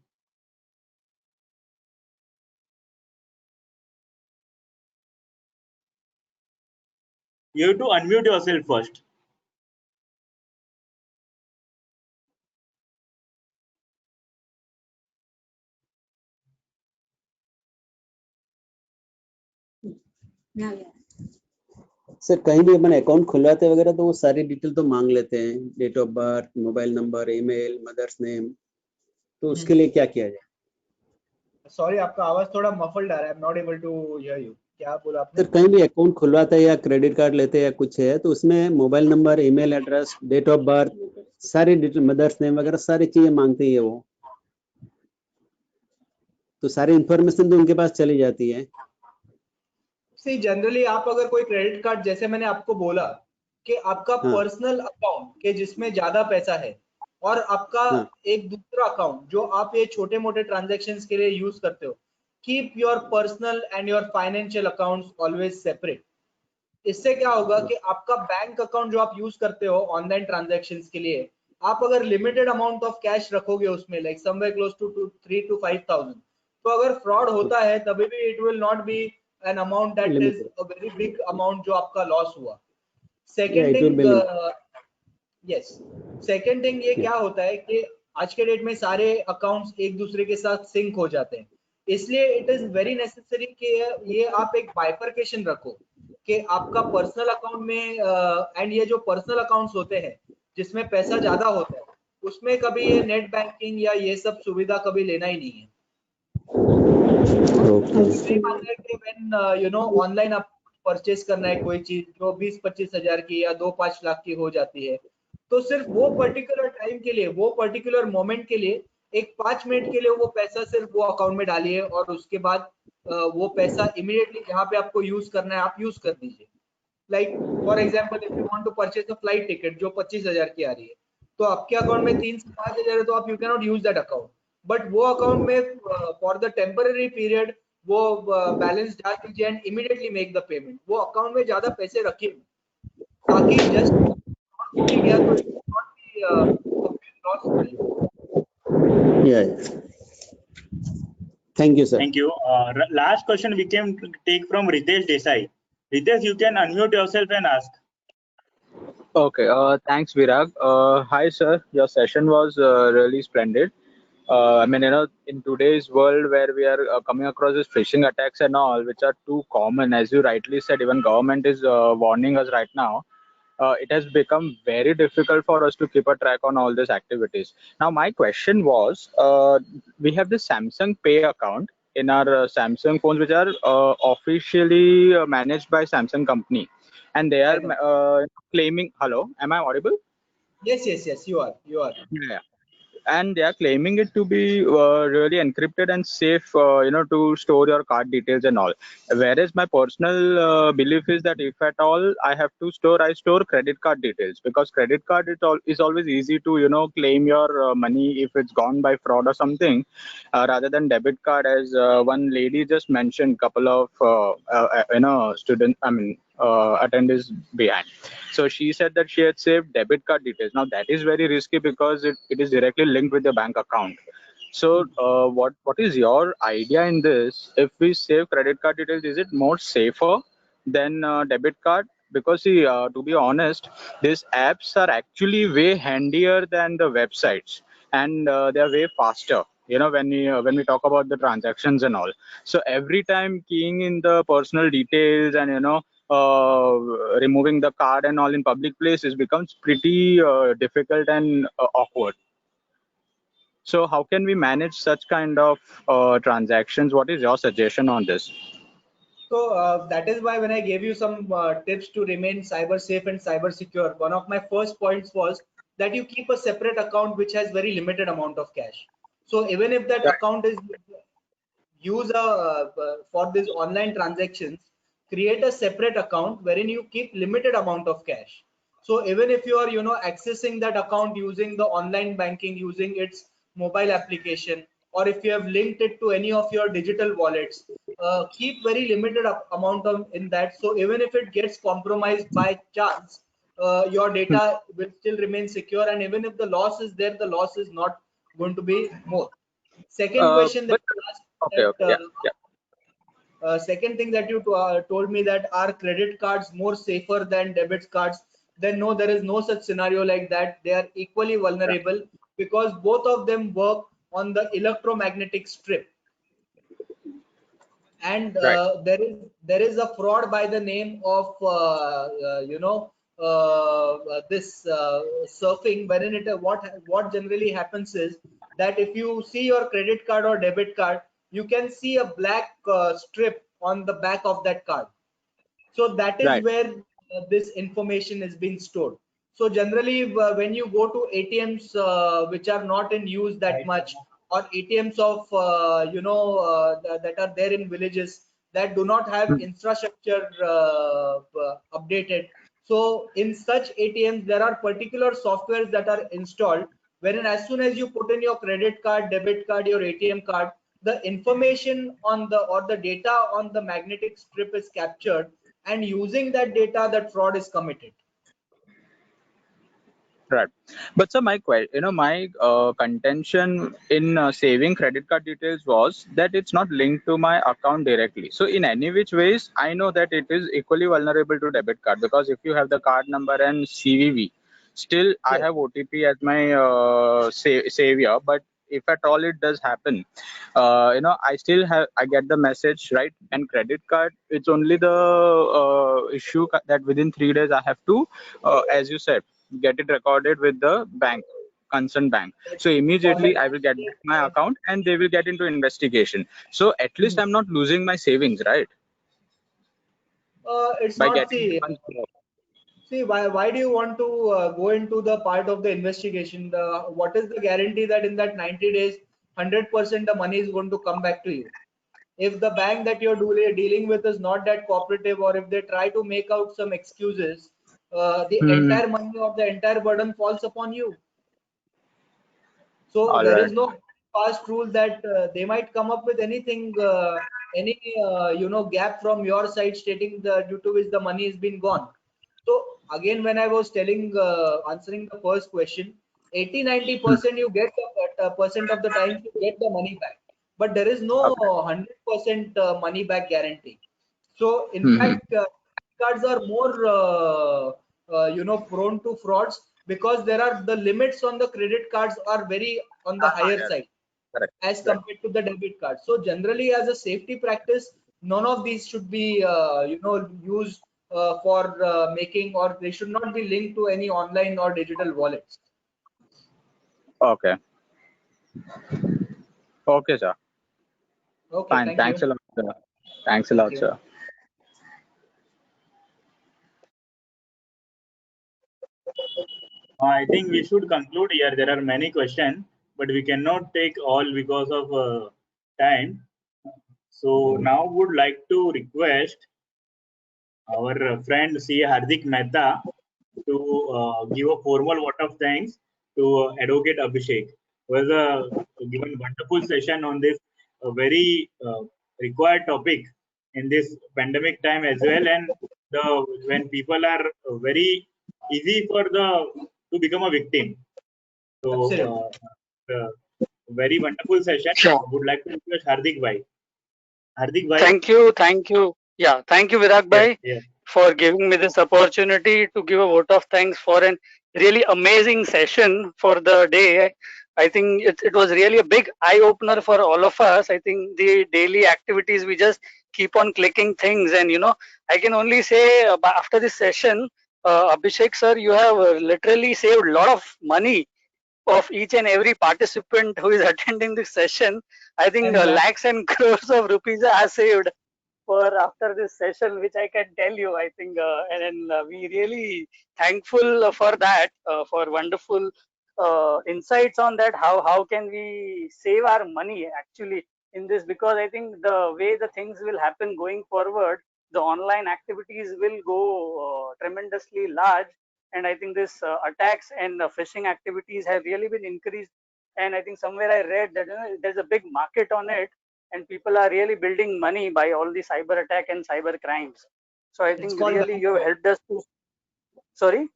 You have to unmute yourself first. Sir कहीं भी अपन account खुलवाते वगैरह तो वो सारी detail तो मांग लेते हैं, date of birth, mobile number, email, mother's name, तो उसके लिए क्या किया जाए? सॉरी, आपका आवाज थोड़ा मफल्ड आ रहा है. I am not able to hear you. क्या बोला आपने? सर कहीं भी अकाउंट खुलवाते हैं या क्रेडिट कार्ड लेते हैं या कुछ है तो उसमें mobile number, email address, date of birth, सारी डिटेल, मदर्स नेम वगैरह सारी चीजें मांगती है वो, तो सारी इंफॉर्मेशन तो उनके पास चली जाती है. सी जनरली आप अगर कोई क्रेडिट कार्ड, जैसे मैंने आपको बोला कि आपका पर्सनल अकाउंट के जिसमें ज्यादा पैसा है और आपका एक दूसरा अकाउंट जो आप ये छोटे मोटे ट्रांजैक्शंस के लिए यूज करते हो, keep your personal and your financial accounts always separate. इससे क्या होगा कि आपका बैंक अकाउंट जो आप यूज करते हो ऑनलाइन ट्रांजैक्शंस के लिए, आप अगर लिमिटेड अमाउंट ऑफ कैश रखोगे उसमें, like somewhere close to 3 to 5,000, तो अगर फ्रॉड होता है तभी भी it will not be an amount that is a very big amount जो आपका लॉस हुआ. Second thing, yes, second thing ये क्या होता है कि आज के डेट में सारे अकाउंट्स एक दूसरे के साथ सिंक हो जाते हैं, इसलिए इट इज वेरी नेसेसरी कि ये आप एक बाइफरकेशन रखो कि आपका पर्सनल अकाउंट में एंड ये जो पर्सनल अकाउंट्स होते हैं जिसमें पैसा ज्यादा होता है उसमें कभी ये नेट बैंकिंग या ये सब सुविधा कभी लेना ही नहीं है. मानना है कि व्हेन ऑनलाइन आप परचेस करना है कोई चीज जो 20-25 हजार की या 2-5 लाख की हो जाती है, तो सिर्फ वो पर्टिकुलर टाइम के लिए, वो पर्टिकुलर मोमेंट के लिए, एक 5 मिनट के लिए वो पैसा सिर्फ वो अकाउंट में डालिए और उसके बाद वो पैसा इमीडिएटली जहाँ पे आपको यूज करना है आप यूज कर दीजिए. Like for example, if you want to purchase a flight ticket जो 25,000 की आ रही है, तो आपके अकाउंट में 3 से 5 हजार है तो आप you can not use that account. But वो अकाउंट में फॉर द टेम्पररी पीरियड वो बैलेंस डाल दीजिए and immediately make the payment. वो अकाउंट में ज्यादा पैसे रखिए ताकि जस्ट गया तो loss for you. Yeah. Thank you, sir. Thank you. Last question we can take from Ritesh Desai. Ritesh, you can unmute yourself and ask. Okay, thanks, Virag. Hi, sir. Your session was really splendid. I mean, in today's world where we are coming across these phishing attacks and all, which are too common, as you rightly said, even government is warning us right now. It has become very difficult for us to keep a track on all these activities. Now, my question was, we have this Samsung Pay account in our Samsung phones, which are officially managed by Samsung company, and they are claiming. Hello, am I audible? Yes, you are. Yeah. And they are claiming it to be really encrypted and safe, to store your card details and all. Whereas my personal belief is that if at all I have to store, I store credit card details, because credit card is always easy to claim your money if it's gone by fraud or something, rather than debit card, as one lady just mentioned, couple of attendees behind. So she said that she had saved debit card details. Now that is very risky because it is directly linked with your bank account. So what is your idea in this? If we save credit card details, is it more safer than debit card? Because see, to be honest, these apps are actually way handier than the websites, and they are way faster. When we talk about the transactions and all. So every time keying in the personal details and removing the card and all in public places becomes pretty difficult and awkward. So how can we manage such kind of transactions? What is your suggestion on this? So that is why when I gave you some tips to remain cyber safe and cyber secure, one of my first points was that you keep a separate account which has very limited amount of cash. So even if that account is used for these online transactions, create a separate account wherein you keep limited amount of cash. So even if you are accessing that account using the online banking, using its mobile application, or if you have linked it to any of your digital wallets, keep very limited amount in that. So even if it gets compromised by chance, your data will still remain secure, and even if the loss is there, the loss is not going to be more. Second question that you asked, second thing that you told me, that are credit cards more safer than debit cards? Then no, there is no such scenario like that. They are equally vulnerable because both of them work on the electromagnetic strip. And there is a fraud by the name of this surfing, wherein what generally happens is that if you see your credit card or debit card, you can see a black strip on the back of that card. So that is where this information is being stored. So generally when you go to ATMs which are not in use that much, or ATMs of that are there in villages that do not have infrastructure updated, so in such ATMs there are particular softwares that are installed, wherein as soon as you put in your credit card, debit card, your ATM card, the information on the data on the magnetic strip is captured, and using that data, that fraud is committed. Right. But sir, my contention in saving credit card details was that it's not linked to my account directly. So in any which ways, I know that it is equally vulnerable to debit card, because if you have the card number and CVV, still I have OTP as my savior. But if at all it does happen, I get the message, right? And credit card, it's only the issue that within 3 days I have to, as you said, get it recorded with the concerned bank. So immediately I will get back my account and they will get into investigation. So at least I'm not losing my savings, right? It's By not. getting See, why do you want to go into the part of the investigation? What is the guarantee that in that 90 days 100% the money is going to come back to you? If the bank that you're dealing with is not that cooperative, or if they try to make out some excuses, the entire money of the entire burden falls upon you. So All there right. is no past rule that they might come up with anything, any gap from your side stating due to which the money has been gone. So again, when I was telling, answering the first question, 80-90% you get the percent of the time you get the money back, but there is no Okay. 100% money back guarantee. So in Hmm. fact, cards are more prone to frauds because there are the limits on the credit cards are very on the higher Yes. side Correct. as Right. compared to the debit card. So generally, as a safety practice, none of these should be used for making, or they should not be linked to any online or digital wallets. Okay. Okay, sir. Okay, Fine. thank Thanks you. a lot, sir. Thanks a Thank lot, you. sir. I think we should conclude here. There are many questions, but we cannot take all because of time. So now would like to request our friend C. Hardik Mehta to give a formal vote of thanks to Advocate Abhishek, who has given wonderful session on this very required topic in this pandemic time as well, and when people are very easy for the to become a victim. So Absolutely. very wonderful session. Sure. Would like to request Hardik Bhai. Hardik Bhai, Thank you. Thank you. Yeah. Thank you, Virag yes, Bhai, yes. for giving me this opportunity to give a vote of thanks for an really amazing session for the day. I think it was really a big eye opener for all of us. I think the daily activities, we just keep on clicking things. And, I can only say after this session, Abhishek sir, you have literally saved a lot of money of each and every participant who is attending this session. I think I'm glad. lakhs and crores of rupees are saved for after this session, which I can tell you. I think, and we really thankful for that, for wonderful insights on that. How can we save our money actually in this? Because I think the way the things will happen going forward, the online activities will go tremendously large, and I think this attacks and phishing activities have really been increased. And I think somewhere I read that there's a big market on it, and people are really building money by all the cyber attack and cyber crimes. So I It's think called really dark you have web. helped us to. Sorry.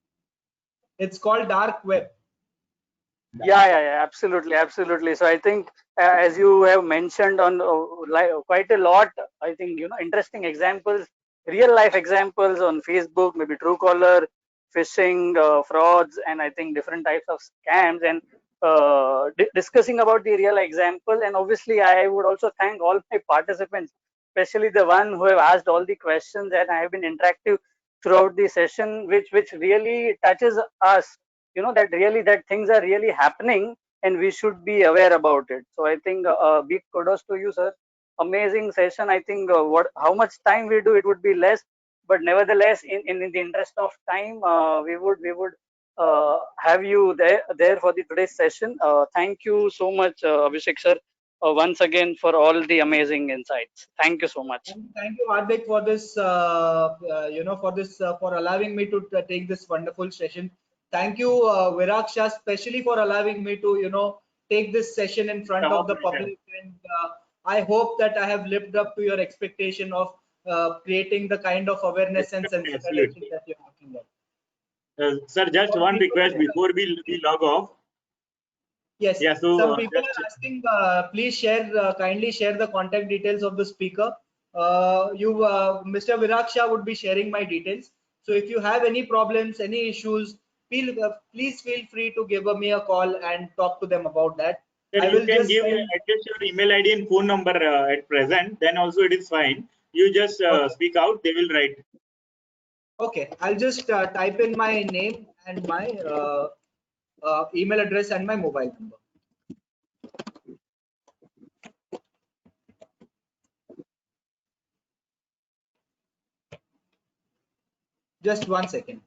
It's called dark web. Yeah, absolutely, absolutely. So I think, as you have mentioned on quite a lot, I think interesting examples, real life examples on Facebook, maybe Truecaller, phishing, frauds, and I think different types of scams, and discussing about the real example. And obviously, I would also thank all my participants, especially the one who have asked all the questions, and I have been interactive throughout the session, which really touches us, that really that things are really happening, and we should be aware about it. So I think big kudos to you, sir. Amazing session. I think what how much time we do, it would be less, but nevertheless, in the interest of time, we would have you there for the today's session. Thank you so much, Abhishek sir, once again, for all the amazing insights. Thank you so much. And thank you, Hardik, for this, for allowing me to take this wonderful session. Thank you, Viraksha, especially for allowing me to, take this session in front Come of up the with it. public. And I hope that I have lived up to your expectation of creating the kind of awareness and Absolutely, sensitization absolutely. that you're looking at. Sir, just Some one people, request before we log off. yes, Yeah, so some people just are asking, please share, kindly share the contact details of the speaker. Mr. Viraksha would be sharing my details. So if you have any problems, any issues, please feel free to give me a call and talk to them about that. sir, I you will can just give spend, at least your email ID and phone number at present. Then also it is fine. You just okay, speak out. They will write. okay, I'll just type in my name and my email address and my mobile number. Just 1 second.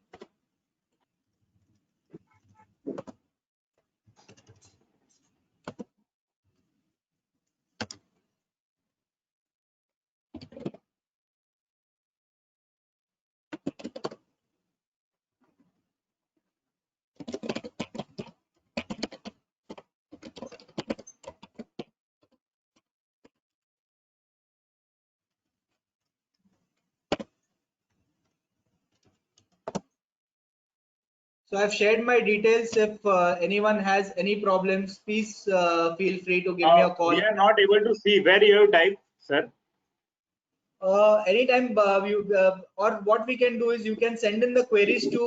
So I've shared my details. If anyone has any problems, please feel free to give me a call. We are not able to see where you have typed, sir. Anytime or what we can do is you can send in the queries to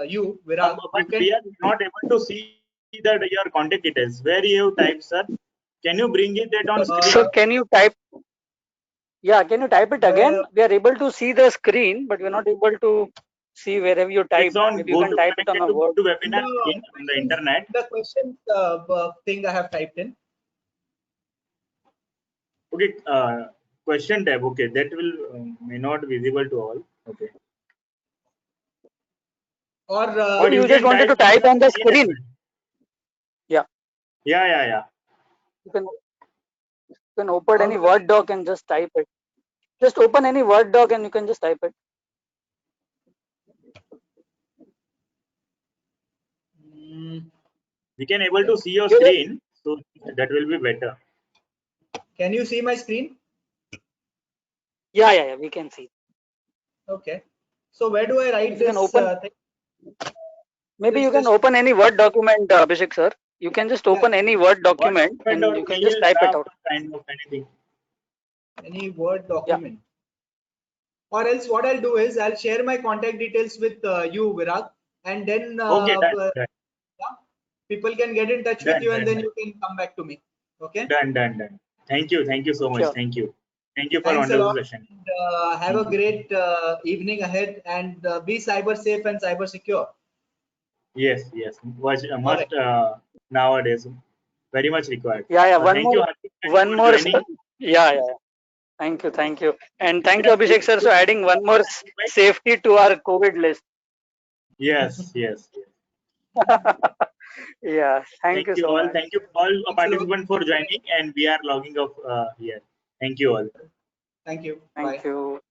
you, Virag. But we are not able to see that your contact details. Where you have typed, sir? Can you bring it that on screen? So can you type? Yeah, can you type it again? We are able to see the screen, but we're not able to see wherever you type. It's on Maybe you can type it on a word. to webinar on the internet. The questions thing I have typed in. Okay, question tab. Okay, that will may not visible to all. Okay. Or You just wanted to type on the screen. Yeah. Yeah. You can open any Word doc and just type it. Just open any Word doc and you can just type it. We can able to see your screen, so that will be better. Can you see my screen? Yeah, we can see. Okay. So where do I write this? Thing? Maybe you can open any Word document, Abhishek sir. You can just open any Word document and you can just type it out. Kind of anything. Any Word document. Yeah. Or else what I'll do is I'll share my contact details with you, Virag, and then done. People can get in touch with you and then you can come back to me. Okay? Done. Thank you so much. Sure. Thank you for Thanks wonderful session. And, have a great evening ahead and be cyber safe and cyber secure. Yes. Must nowadays very much required. Yeah. One more. Yeah. Thank you. And thank you, Abhishek sir, for adding one more safety to our COVID list. Yes. Yeah. Thank you so all. much. Thank you all participants for joining, and we are logging off here. Thank you all. Thank you. Thank you.